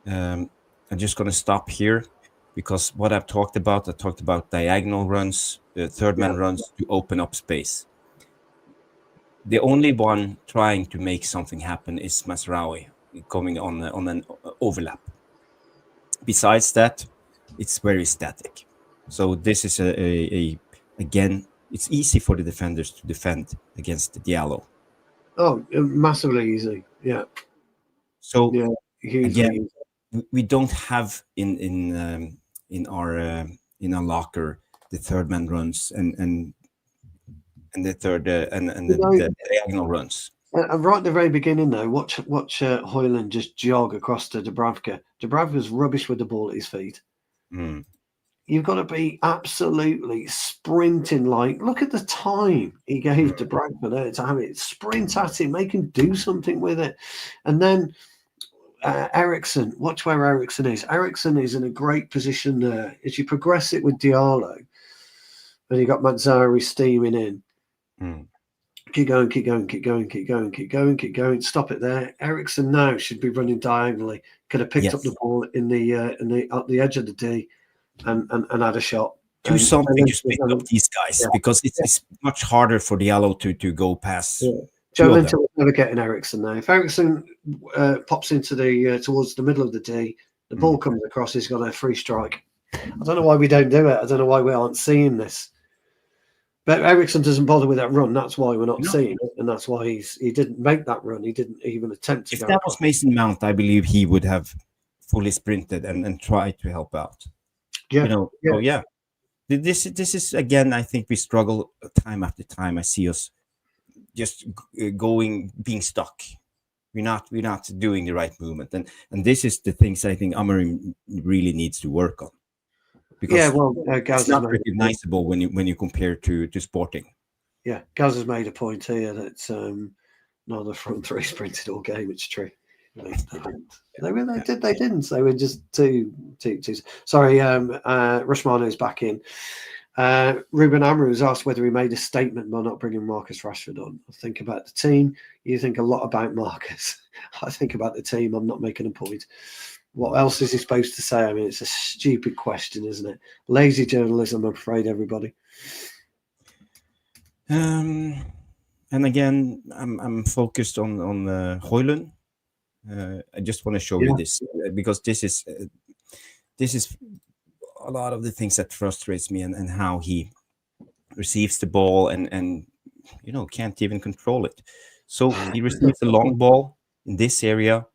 I'm just going to stop here because what I talked about diagonal runs, third man runs to open up space. The only one trying to make something happen is Masraoui coming on an overlap. Besides that, it's very static. So this is again, it's easy for the defenders to defend against Diallo. Oh, massively easy. Yeah. So again, we don't have in our locker the third man runs and the third and the diagonal runs. Right at the very beginning, though, watch Højlund just jog across to Dubravka. Dubravka's rubbish with the ball at his feet. You've got to be absolutely sprinting. Look at the time he gave Dubravka there to have it. Sprint at him, make him do something with it. And then Eriksen, watch where Eriksen is. Eriksen is in a great position there. As you progress it with Diallo, and you got Mazzari steaming in. Keep going. Stop it there. Eriksen now should be running diagonally. Could have picked up the ball at the edge of the D and had a shot. Do something to pick up these guys because it's much harder for Diallo to go past. Joelinton will never get in Eriksen now. If Eriksen pops into towards the middle of the D, the ball comes across, he's got a free strike. I don't know why we don't do it. I don't know why we aren't seeing this. But Eriksen doesn't bother with that run. That's why we're not seeing it, and that's why he didn't make that run. He didn't even attempt to. If that was Mason Mount, I believe he would have fully sprinted and tried to help out. Yeah, Oh yeah. This is again. I think we struggle time after time. I see us just being stuck. We're not doing the right movement, and this is the things I think Amorim really needs to work on, Yeah, because well, it's Gaz has not made a point. recognizable when you compare to Sporting. Yeah, Gaz has made a point here that none of the front three sprinted all game. It's true. They didn't. They did. They didn't. They were just too. Sorry, Rushmano's back in. Ruben Amorim was asked whether he made a statement by not bringing Marcus Rashford on. I think about the team. You think a lot about Marcus. I think about the team. I'm not making a point. What else is he supposed to say? I mean, it's a stupid question, isn't it? Lazy journalism, I'm afraid, everybody. And again, I'm focused on Højlund. I just want to show you this because this is a lot of the things that frustrates me, and how he receives the ball and can't even control it. So he receives a long ball in this area.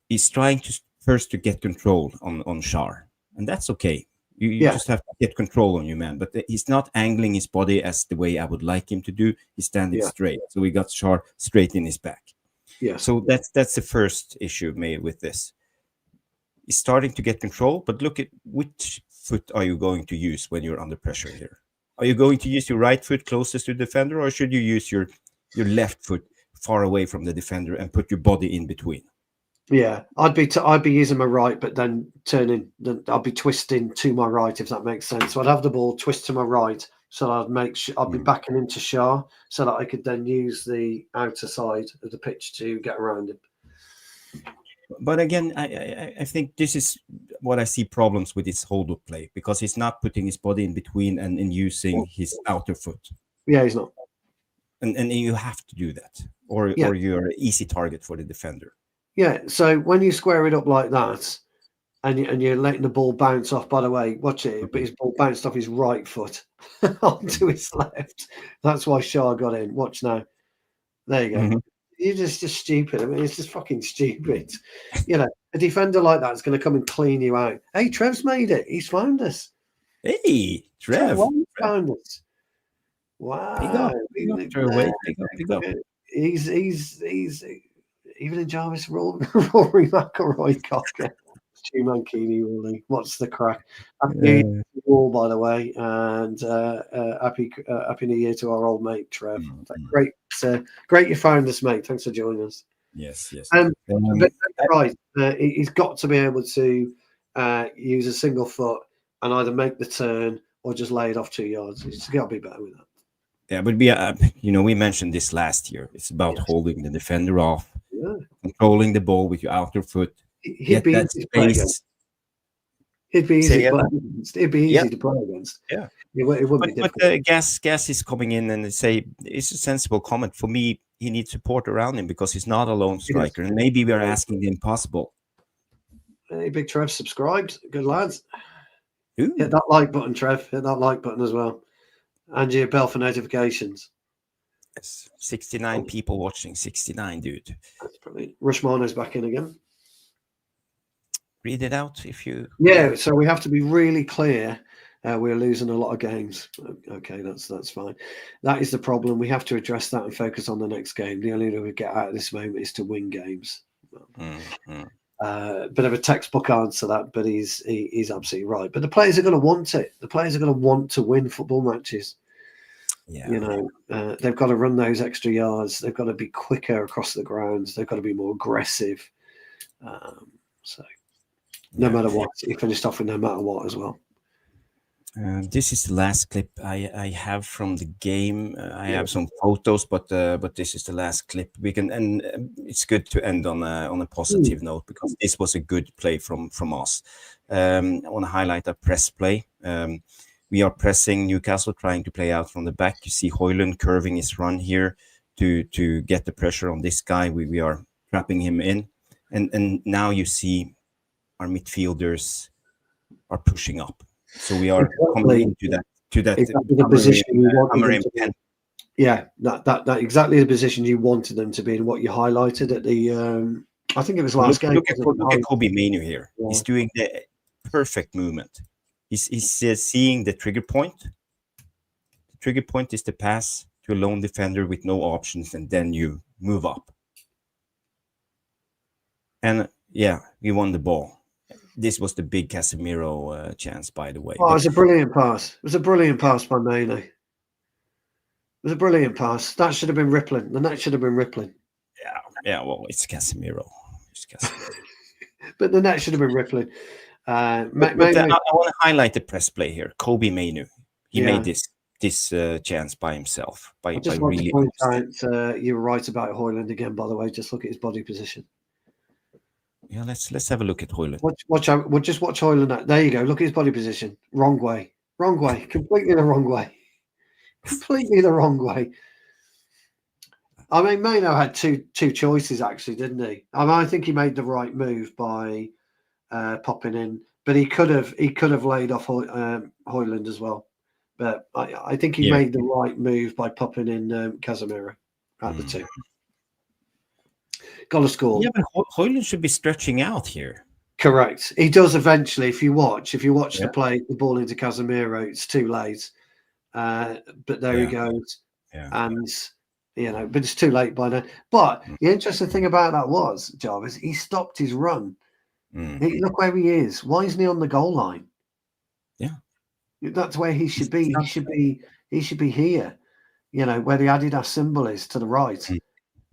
He's trying to first to get control on Shar, and that's okay. You just have to get control on your man, but he's not angling his body as the way I would like him to do. He's standing straight, so we got Shar straight in his back. Yeah. So that's the first issue made with this. He's starting to get control, but look at which foot are you going to use when you're under pressure here? Are you going to use your right foot closest to the defender, or should you use your left foot far away from the defender and put your body in between? Yeah, I'd be using my right, but then I'll be twisting to my right, if that makes sense. So I'd have the ball twist to my right, so I'd be backing into Shah, so that I could then use the outer side of the pitch to get around him. But again, I think this is what I see problems with his hold-up play, because he's not putting his body in between and using his outer foot. Yeah, he's not. And you have to do that, or you're an easy target for the defender. Yeah, so when you square it up like that, and you're letting the ball bounce off, by the way, watch it, but his ball bounced off his right foot onto his left. That's why Shah got in. Watch now. There you go. Mm-hmm. You're just stupid. I mean, it's just fucking stupid. A defender like that's going to come and clean you out. Hey, Trev's made it. He's found us. Hey, Trev. Found us. Wow. Pick up. He's even in Jarvis, Rory McIlroy, Cocker, Stu Mankini, really. What's the crack? Happy New Year, by the way, and happy New Year to our old mate Trev. Great you found us, mate. Thanks for joining us. Yes. But right, he's got to be able to use a single foot and either make the turn or just lay it off 2 yards. He's got to be better with that. Yeah, but we mentioned this last year. It's about holding the defender off, controlling the ball with your outer foot. He'd be easy to play against. It'd be easy to play against. Yeah, it wouldn't be difficult. But Gas is coming in and say it's a sensible comment. For me, he needs support around him because he's not a lone striker, and maybe we are asking the impossible. Hey, Big Trev subscribed. Good lads. Ooh. Hit that like button, Trev. Hit that like button as well. And your bell for notifications. Yes, 69 people watching. 69, dude. That's brilliant. Rushmano's back in again. Read it out if you. Yeah, so we have to be really clear. We're losing a lot of games. Okay, that's fine. That is the problem. We have to address that and focus on the next game. The only way we get out of this moment is to win games. Bit of a textbook answer that, but he's absolutely right. But the players are going to want it. The players are going to want to win football matches. Yeah. They've got to run those extra yards. They've got to be quicker across the grounds. They've got to be more aggressive. No matter what, he finished off with no matter what as well. This is the last clip I have from the game. I have some photos, but this is the last clip. We can, and it's good to end on a positive note because this was a good play from us. I want to highlight a press play. We are pressing Newcastle, trying to play out from the back. You see Højlund curving his run here to get the pressure on this guy. We are trapping him in, and now you see our midfielders are pushing up. So we are coming into that exactly the position you wanted them to. Yeah, that exactly the position you wanted them to be, and what you highlighted at the. I think it was last game. Look at Kobe Maynou here. Yeah. He's doing the perfect movement. He's seeing the trigger point. The trigger point is the pass to a lone defender with no options, and then you move up. And yeah, we won the ball. This was the big Casemiro chance, by the way. Oh, it was a brilliant pass. It was a brilliant pass by Maynou. It was a brilliant pass. That should have been rippling. The net should have been rippling. Yeah. Well, it's Casemiro. But the net should have been rippling. I want to highlight the press play here. Kobe Maynou. He made this chance by himself. I just want to point out, you were right about Højlund again, by the way. Just look at his body position. Yeah, let's have a look at Højlund. Just watch Højlund. There you go. Look at his body position. Wrong way. Completely the wrong way. Completely the wrong way. I mean, Maynou had two choices actually, didn't he? I mean, I think he made the right move by popping in, but he could have laid off Højlund as well. But I think he made the right move by popping in Casemiro at the two. Got to score. Yeah, but Højlund should be stretching out here. Correct. He does eventually. If you watch the ball into Casemiro, it's too late. But there he goes. Yeah. And but it's too late by now. But the interesting thing about that was, Jarvis, he stopped his run. Look where he is. Why isn't he on the goal line? Yeah. That's where he should be. He should be here. Where the Adidas symbol is to the right.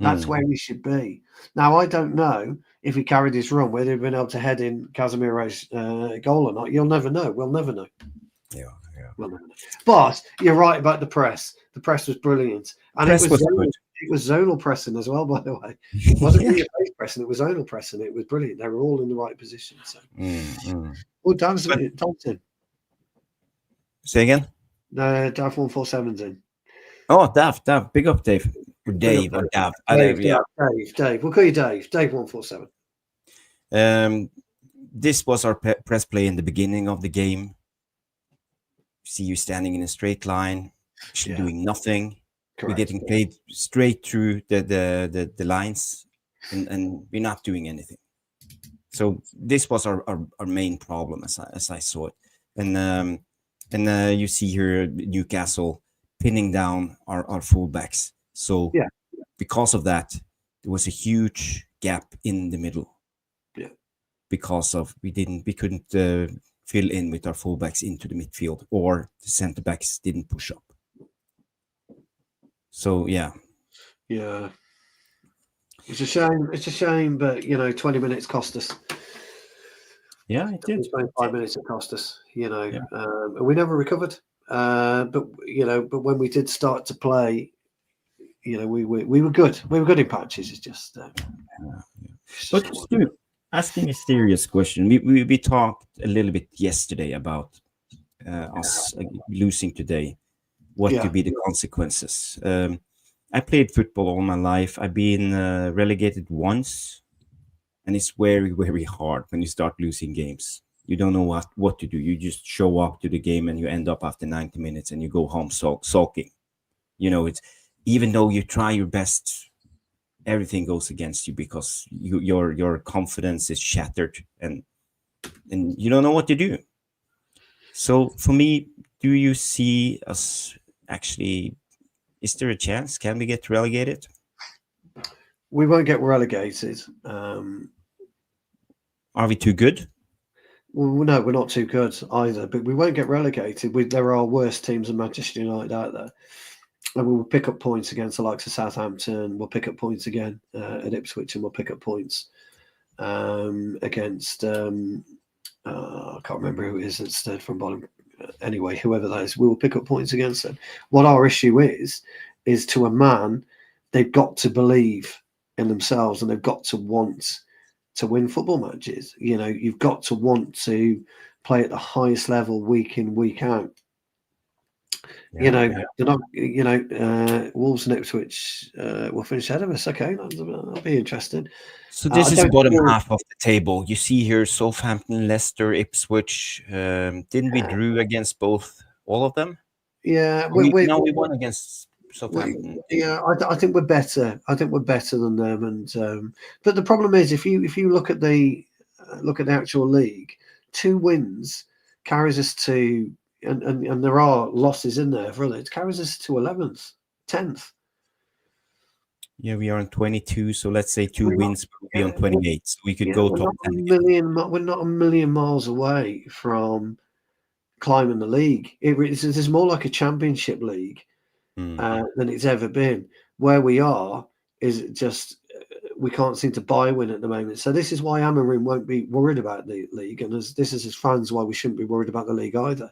That's where he should be. Now, I don't know if he carried his run, whether he'd been able to head in Casemiro's goal or not. You'll never know. We'll never know. Yeah. We'll never know. But you're right about the press. The press was brilliant. And it was zonal pressing as well, by the way. It wasn't really face pressing, it was zonal pressing. It was brilliant. They were all in the right position. So. Oh, Dalton. Say again? Dav 147's in. Oh, Dav. Big up, Dave. Or Dave or Dav. Dave. We'll call you Dave. Dave 147. This was our press play in the beginning of the game. See you standing in a straight line, doing nothing. Correct. We're getting played straight through the lines, and we're not doing anything. So this was our main problem, as I saw it. And you see here Newcastle pinning down our fullbacks. So because of that, there was a huge gap in the middle. Yeah. Because of we couldn't fill in with our fullbacks into the midfield, or the centre backs didn't push up. So yeah. It's a shame. It's a shame, but 20 minutes cost us. Yeah, it did. 25 minutes it cost us. And we never recovered. But when we did start to play, we were good. We were good in patches. It's just. But Stu, asking a serious question, we talked a little bit yesterday about us losing today. What could be the consequences? I played football all my life. I've been relegated once, and it's very, very hard when you start losing games. You don't know what to do. You just show up to the game, and you end up after 90 minutes, and you go home sulking. It's even though you try your best, everything goes against you because your confidence is shattered, and you don't know what to do. So for me, do you see us actually? Is there a chance? Can we get relegated? We won't get relegated. Are we too good? Well, no, we're not too good either. But we won't get relegated. There are worse teams than Manchester United out there. And we will pick up points against the likes of Southampton. We'll pick up points again at Ipswich, and we'll pick up points against I can't remember who it is that's third from bottom. Anyway, whoever that is, we will pick up points against them. What our issue is to a man, they've got to believe in themselves, and they've got to want to win football matches. You've got to want to play at the highest level week in, week out. They're not. Wolves and Ipswich will finish ahead of us. Okay, that'll be interesting. So this is the bottom half of the table. You see here Southampton, Leicester, Ipswich. Didn't we drew against all of them? Yeah, we won against Southampton. I think we're better. I think we're better than them. And but the problem is, if you look at the actual league, 2 wins carries us to, and there are losses in there for others. It carries us to 11th, 10th. Yeah, we are on 22, so let's say two wins would be on 28. So we could Yeah, go we're top not 10 a again. we're not a million miles away from climbing the league. It's more like a championship league than it's ever been. Where we are is just we can't seem to buy win at the moment. So this is why Amorim won't be worried about the league, and this is as fans why we shouldn't be worried about the league either.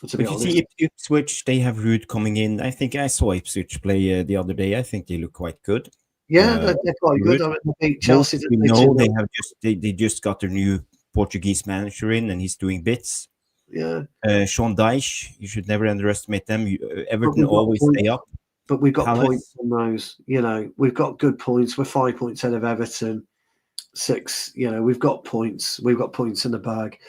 To be But you honest, see, Ipswich, they have Ruud coming in. I think I saw Ipswich play the other day. I think they look quite good. yeah, they're quite good. Ruud. I mean, they beat Most Chelsea. of you They know 2-0. they just got their new Portuguese manager in, and he's doing bits. Yeah, Sean Dyche, you should never underestimate them. but Everton we've got always points. stay up. But we've got points Palace, on those. You know, we've got good points. We're 5 points ahead of Everton. 6. You know, we've got points. We've got points in the bag.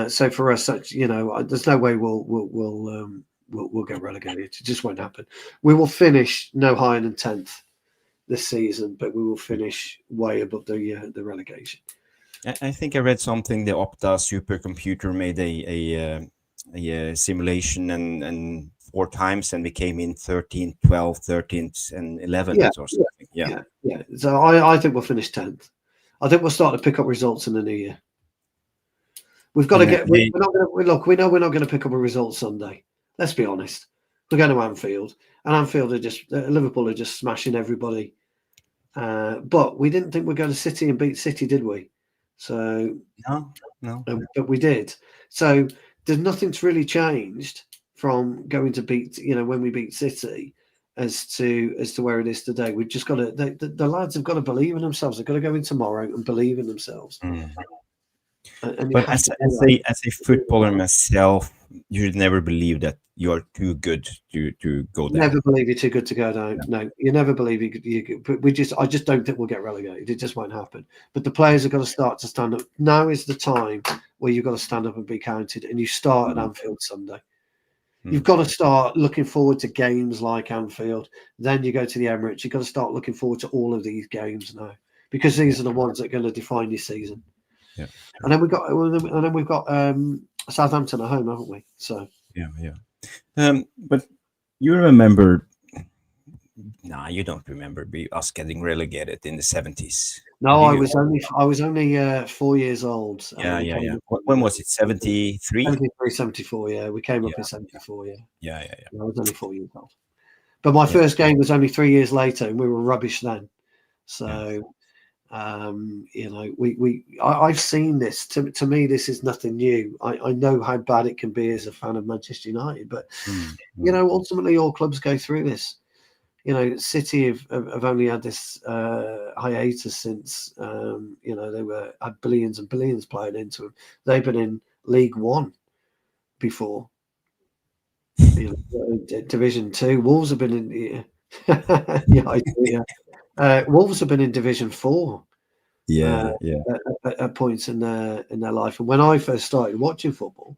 So for us, you know, there's no way we'll get relegated. It just won't happen. We will finish no higher than 10th this season, but we will finish way above the relegation. I think I read something. The Opta supercomputer made a simulation and 4 times, and we came in 13th, 12th, 13th, and 11th Yeah, or something. yeah. So I think we'll finish 10th. I think we'll start to pick up results in the new year. We've got to get. We're not going to look. We know we're not going to pick up a result Sunday. Let's be honest. We're going to Anfield, and Anfield are just Liverpool are just smashing everybody. But we didn't think we'd go to City and beat City, did we? So no. But we did. So there's nothing's really changed from going to beat. You know, when we beat City, as to where it is today. We've just got to. The lads have got to believe in themselves. They've got to go in tomorrow and believe in themselves. And But as a footballer myself, you should never believe that you're too good to go down. Never believe you're too good to go down. No, you never believe you. But I just don't think we'll get relegated. It just won't happen. But the players have got to start to stand up. Now is the time where you've got to stand up and be counted. And you start at Anfield Sunday. You've got to start looking forward to games like Anfield. Then you go to the Emirates. You've got to start looking forward to all of these games now, because these are the ones that are going to define your season. Yeah. And then we've got Southampton at home, haven't we? So yeah. But you remember? Nah, you don't remember us getting relegated in the 70s. no, I was only 4 years old. Yeah. When was it? 73? 73, 74, yeah. We came up in 74, yeah. Yeah. I was only 4 years old. But my first game was only 3 years later, and we were rubbish then. So, you know, I've seen this. To me, this is nothing new. I know how bad it can be as a fan of Manchester United, but, you know, ultimately all clubs go through this. You know, City have only had this hiatus since, you know, they had billions and billions playing into them. They've been in League One before. You know, Division 2. Wolves have been in Wolves have been in Division 4 at points in their life. And when I first started watching football,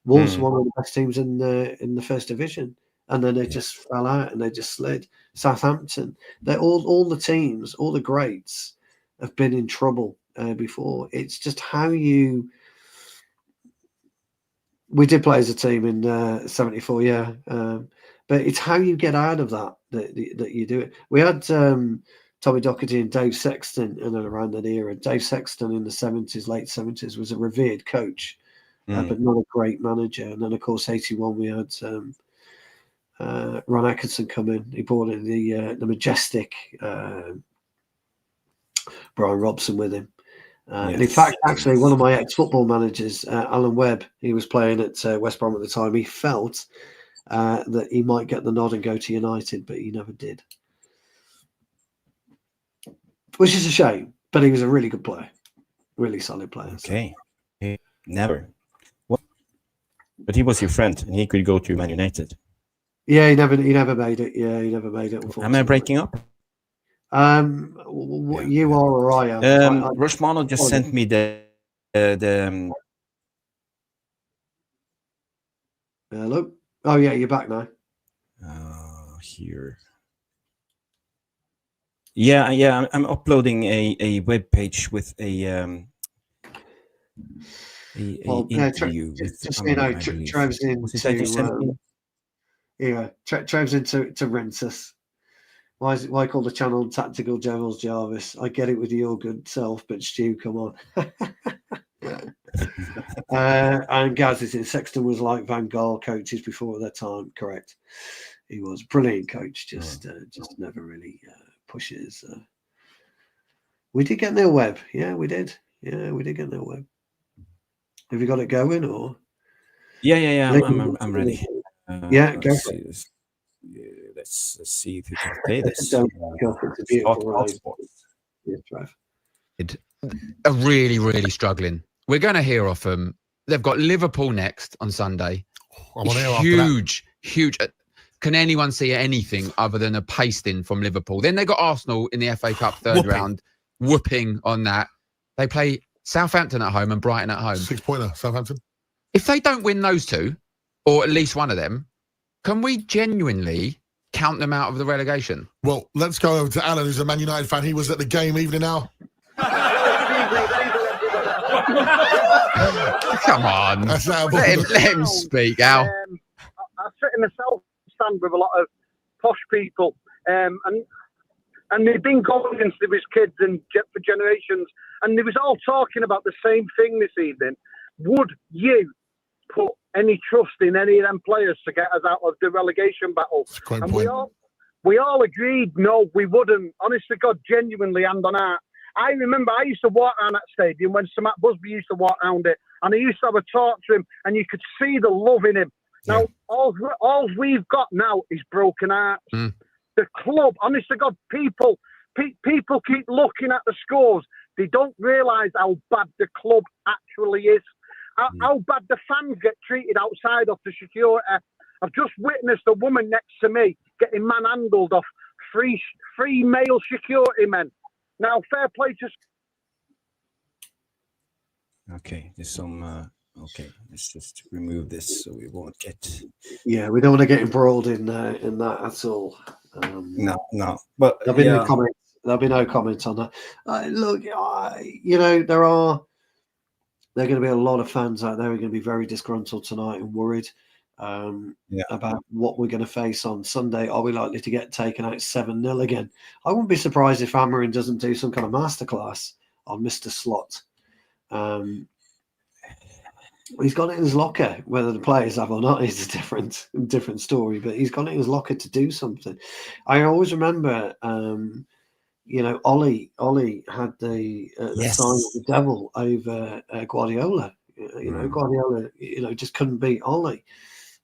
Wolves were one of the best teams in the first division, and then they just fell out and they just slid. Southampton, they all the teams, all the greats have been in trouble before. It's just how you. We did play as a team in 74, yeah. But it's how you get out of that you do it. We had Tommy Docherty and Dave Sexton in and around that era. Dave Sexton in the 70s, late 70s, was a revered coach, but not a great manager. And then, of course, 81, we had Ron Atkinson come in. He brought in the majestic Brian Robson with him. And in fact, actually, one of my ex-football managers, Alan Webb, he was playing at West Brom at the time. He felt that he might get the nod and go to United, but he never did, which is a shame. But he was a really good player, really solid player. Okay, so. Never. Well, but he was your friend, and he could go to Man United. Yeah, he never made it. Yeah, he never made it. Unfortunately. Am I breaking up? You are or I am. Rushmano just sent me the Hello. Oh yeah, you're back now. Here. Yeah. I'm uploading a web page with a a interview with just so you know, Amorim, I believe. Trev's Was it that you sent me? Trev's into Rentus. Why call the channel Tactical Devils Jarvis? I get it with your good self, but Stu, come on. And Gaz is in. Sexton was like Van Gaal coaches before their time. Correct. He was brilliant coach. Just never really pushes. We did get Neil Webb. Yeah, we did. Yeah, we did get Neil Webb. Have you got it going or? Yeah. I'm ready. Yeah, go Let's for see it. this. Let's see if we can play this. Don't go for it. It's a Start beautiful ride. sports. Yes, Trev. Are really, really struggling. We're going to hear off them. They've got Liverpool next on Sunday. Huge. Can anyone see anything other than a pasting from Liverpool? Then they got Arsenal in the FA Cup third round, whooping on that. They play Southampton at home and Brighton at home. 6-pointer, Southampton. If they don't win those two, or at least one of them, can we genuinely count them out of the relegation? Well, let's go over to Alan, who's a Man United fan. He was at the game evening now. Come on. Let him speak, Al. I sit in the south stand with a lot of posh people, and they've been going against his kids and for generations, and they was all talking about the same thing this evening. Would you put any trust in any of them players to get us out of the relegation battle? And we all agreed, no, we wouldn't. Honest to God, genuinely, hand on heart. I remember I used to walk around that stadium when Sir Matt Busby used to walk around it, and I used to have a talk to him, and you could see the love in him. Yeah. Now, all we've got now is broken hearts. The club, honest to God, people keep looking at the scores. They don't realise how bad the club actually is. How bad the fans get treated outside of the security. I've just witnessed a woman next to me getting manhandled off three male security men. Now, fair play to... Okay, there's some... okay, let's just remove this so we won't get... Yeah, we don't want to get embroiled in that at all. No. But there'll be no comments. There'll be no comments on that. Look, there are going to be a lot of fans out there who are going to be very disgruntled tonight and worried about what we're going to face on Sunday. Are we likely to get taken out 7-0 again? I wouldn't be surprised if Amorim doesn't do some kind of masterclass on Mr. Slot. He's got it in his locker. Whether the players have or not is a different story, but he's got it in his locker to do something. I always remember... Ollie had the sign of the devil over Guardiola. Guardiola, just couldn't beat Ollie.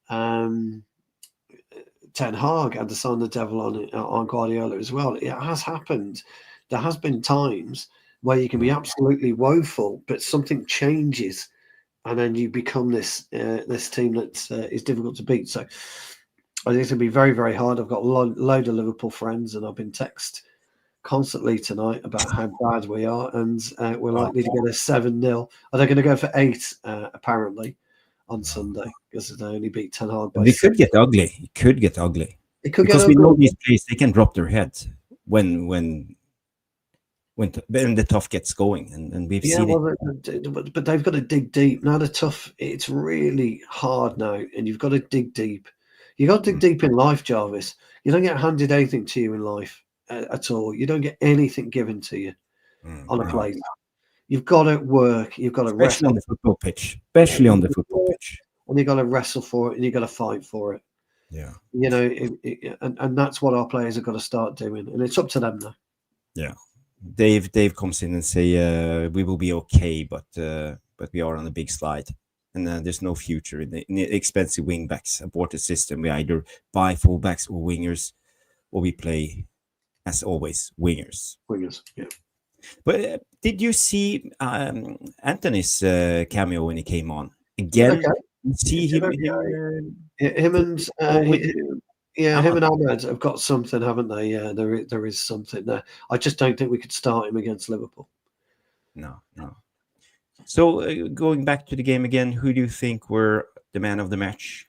Ten Hag had the sign of the devil on Guardiola as well. It has happened. There has been times where you can be absolutely woeful, but something changes, and then you become this team that is difficult to beat. So I think it's going to be very, very hard. I've got a load of Liverpool friends, and I've been texted constantly tonight about how bad we are, and we're likely to get a 7-0. Are they going to go for 8 apparently on Sunday because they only beat Ten Hag by 6? It could get ugly. It could get ugly. Because we know these players, they can drop their heads when the tough gets going, and we've seen it. But they've got to dig deep. Now the tough, it's really hard now, and you've got to dig deep. You've got to dig deep in life, Jarvis. You don't get handed anything to you in life at all. You don't get anything given to you on a plate. You've got to work. You've got to especially on the football pitch. Especially on the football pitch. And you've got to wrestle for it, and you've got to fight for it. Yeah. And that's what our players have got to start doing, and it's up to them now. Yeah. Dave comes in and say we will be okay, but we are on a big slide, and there's no future in the expensive wing backs aborted system. We either buy fullbacks or wingers, or we play, as always, wingers. Yeah. But did you see Anthony's cameo when he came on again? Okay. See him and Ahmed have got something, haven't they? Yeah, there is something there. I just don't think we could start him against Liverpool. No. So going back to the game again, who do you think were the man of the match?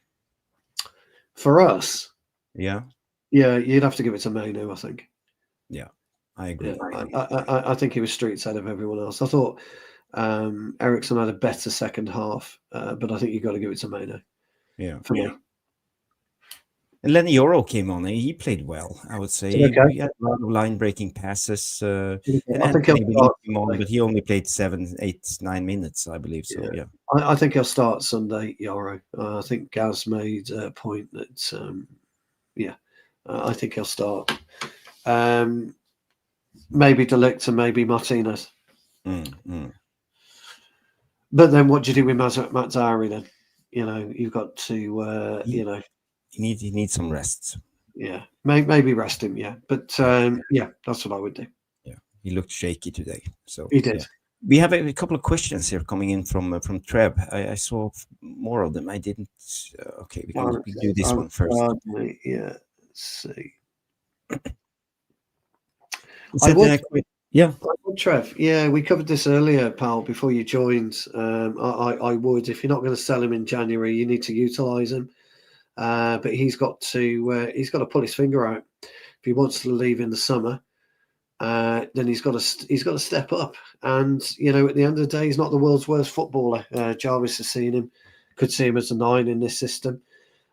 For us? Yeah, you'd have to give it to Maynou, I think. Yeah, I agree. Yeah, I think he was streets out of everyone else. I thought Ericsson had a better second half, but I think you've got to give it to Maynou. Yeah. For me. And Lenny Yoro came on. He played well, I would say. Okay. He had a lot of line-breaking passes. And I think Anthony he'll start came on, Sunday. but he only played 7, 8, 9 minutes, I believe. So, yeah. I think he'll start Sunday, Yoro. I think Gaz made a point that, I think he'll start. Maybe De Ligt and maybe Martinez. But then what do you do with Mazzari then? You've got to, He needs some rest. Yeah, maybe rest him, yeah. But, that's what I would do. Yeah, he looked shaky today. So he did. Yeah. We have a couple of questions here coming in from Trev. I saw more of them. I didn't. Okay, we do this one first. Yeah, let's see. Yeah. Trev, we covered this earlier, pal, before you joined. I would, if you're not going to sell him in January, you need to utilise him. But he's got to pull his finger out. If he wants to leave in the summer, then he's got to step up. And at the end of the day, he's not the world's worst footballer. Jarvis has seen him, could see him as a 9 in this system.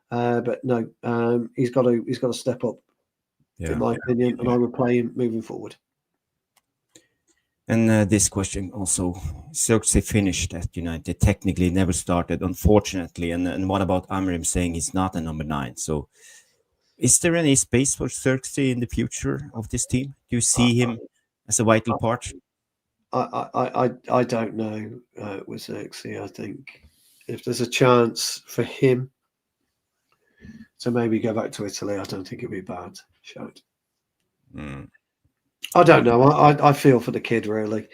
But no, he's got to step up, in my opinion, and I would play him moving forward. And this question also, Xerxes finished at United, technically never started, unfortunately. And what about Amorim saying he's not a number 9? So is there any space for Xerxes in the future of this team? Do you see him as a vital part? I don't know with Xerxes. I think if there's a chance for him to maybe go back to Italy, I don't think it'd be a bad shout. I don't know. I feel for the kid, really.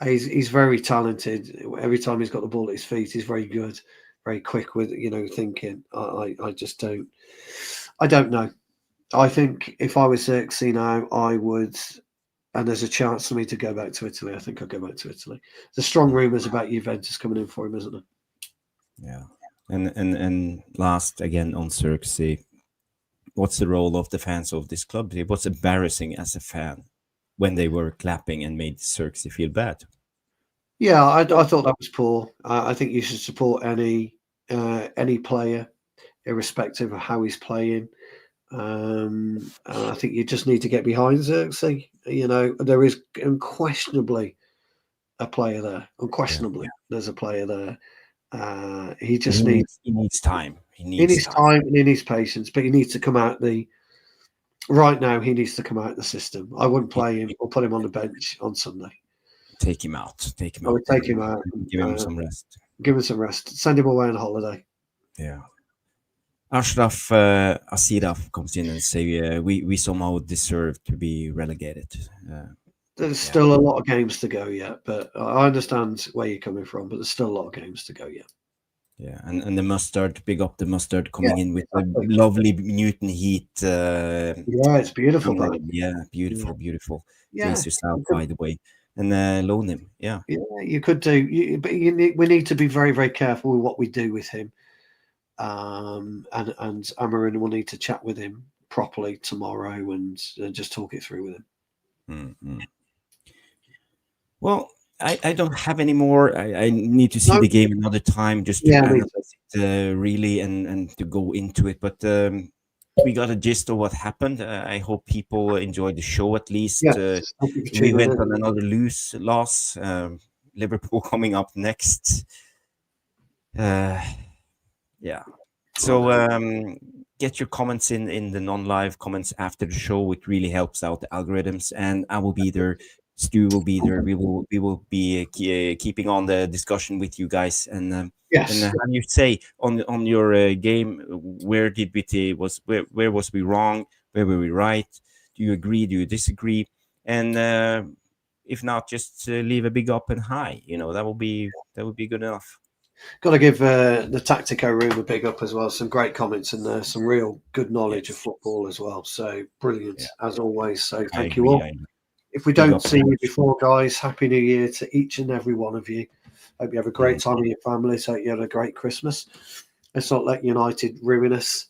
He's very talented. Every time he's got the ball at his feet, he's very good, very quick with thinking. I just don't. I don't know. I think if I was Xerxes now, I would, and there's a chance for me to go back to Italy. I think I'll go back to Italy. There's strong rumours about Juventus coming in for him, isn't there? Yeah. And last again on Xerxes, what's the role of the fans of this club? What's embarrassing as a fan when they were clapping and made Xerxes feel bad? Yeah, I thought that was poor. I think you should support any player, irrespective of how he's playing. I think you just need to get behind Xerxes. There is unquestionably a player there. Unquestionably, there's a player there. He needs time. He needs time and he needs patience, but he needs to come out right now. He needs to come out the system. I wouldn't play him or put him on the bench on Sunday. Take him out. I would take him out. Give him some rest. Give him some rest. Send him away on holiday. Yeah. Ashraf Asiraf comes in and say we somehow deserve to be relegated. There's still a lot of games to go yet, but I understand where you're coming from, but there's still a lot of games to go yet. Yeah, and the Mustard, big up the Mustard coming in with a lovely Newton Heat. It's beautiful. Yeah, beautiful. Yeah, Jesus out, by the way. And loan him, yeah. Yeah, you could do, but we need to be very, very careful with what we do with him. And Amorim will need to chat with him properly tomorrow and just talk it through with him. Mm-hmm. Well, I don't have any more. I need to see the game another time just to analyze it really and to go into it. But we got a gist of what happened. I hope people enjoyed the show at least. We went on another loss. Liverpool coming up next. So get your comments in the non-live comments after the show. It really helps out the algorithms, and I will be there. Stu will be there. We will be keeping on the discussion with you guys. And yes, and how you say on your game, where did we where was we wrong? Where were we right? Do you agree? Do you disagree? And if not, just leave a big up and high. That would be good enough. Got to give the Tactico room a big up as well. Some great comments in there. Some real good knowledge of football as well. So brilliant as always. So thank you all. If we don't see you before, guys, Happy New Year to each and every one of you. Hope you have a great time with your families. Hope you had a great Christmas. Let's not let United ruin us.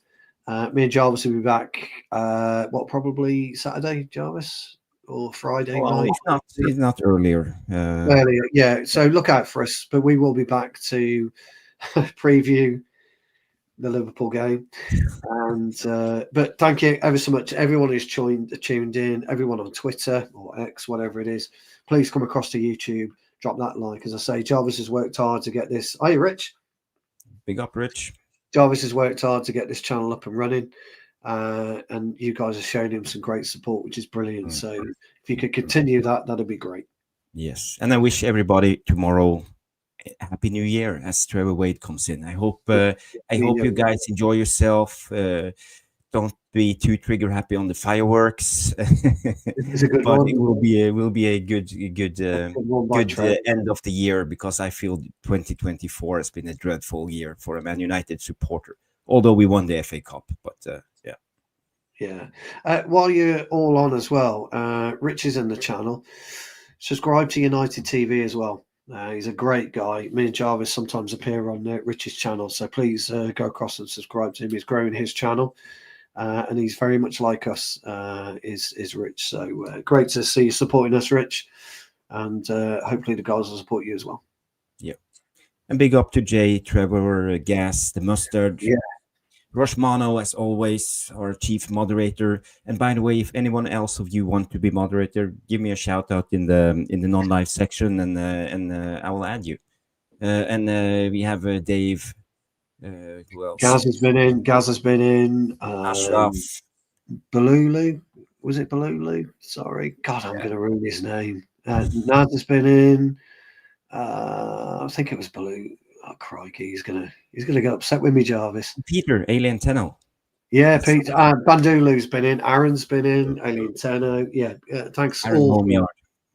Me and Jarvis will be back, probably Saturday, Jarvis? or Friday Well, night. if not earlier. Earlier, yeah. So look out for us. But we will be back to preview the Liverpool game. And but thank you ever so much, everyone who's tuned in, everyone on Twitter or X, whatever it is. Please come across to YouTube, drop that like. As I say, Jarvis has worked hard to get this. Are you Rich? Big up, Rich. Jarvis has worked hard to get this channel up and running, and you guys have shown him some great support, which is brilliant. So if you could continue that, that'd be great. Yes, and I wish everybody tomorrow a happy New Year as Trevor Wade comes in. I hope you guys enjoy yourself. Don't be too trigger happy on the fireworks. It's a good but one. it will be a good end of the year, because I feel 2024 has been a dreadful year for a Man United supporter. Although we won the FA Cup, but yeah. Yeah. While you're all on as well, Rich is in the channel. Subscribe to United TV as well. He's a great guy. Me and Jarvis sometimes appear on Rich's channel, so please go across and subscribe to him. He's growing his channel, and he's very much like us, is Rich. So great to see you supporting us, Rich, and hopefully the guys will support you as well. Yeah, and big up to Jay, Trevor, Gas, the Mustard. Yeah. Roshmano, as always, our chief moderator. And by the way, if anyone else of you want to be moderator, give me a shout out in the non-live section, and I will add you. And we have Dave. Who else? Gaz has been in. Ashraf. Balulu. Was it Balulu? Sorry. God, I'm going to ruin his name. Naz has been in. I think it was Balulu. Oh, crikey. He's gonna get upset with me, Jarvis. Peter, Alien Tenno. Yeah, Peter. Bandulu's been in. Aaron's been in. Alien Tenno. Yeah. Thanks Aaron all.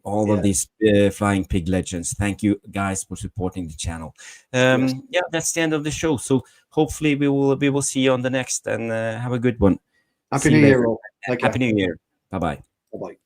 All of these Flying Pig legends. Thank you guys for supporting the channel. Yes. Yeah, that's the end of the show. So hopefully we will see you on the next, and have a good one. Happy New Year all. Happy New Year. Bye-bye. Bye-bye.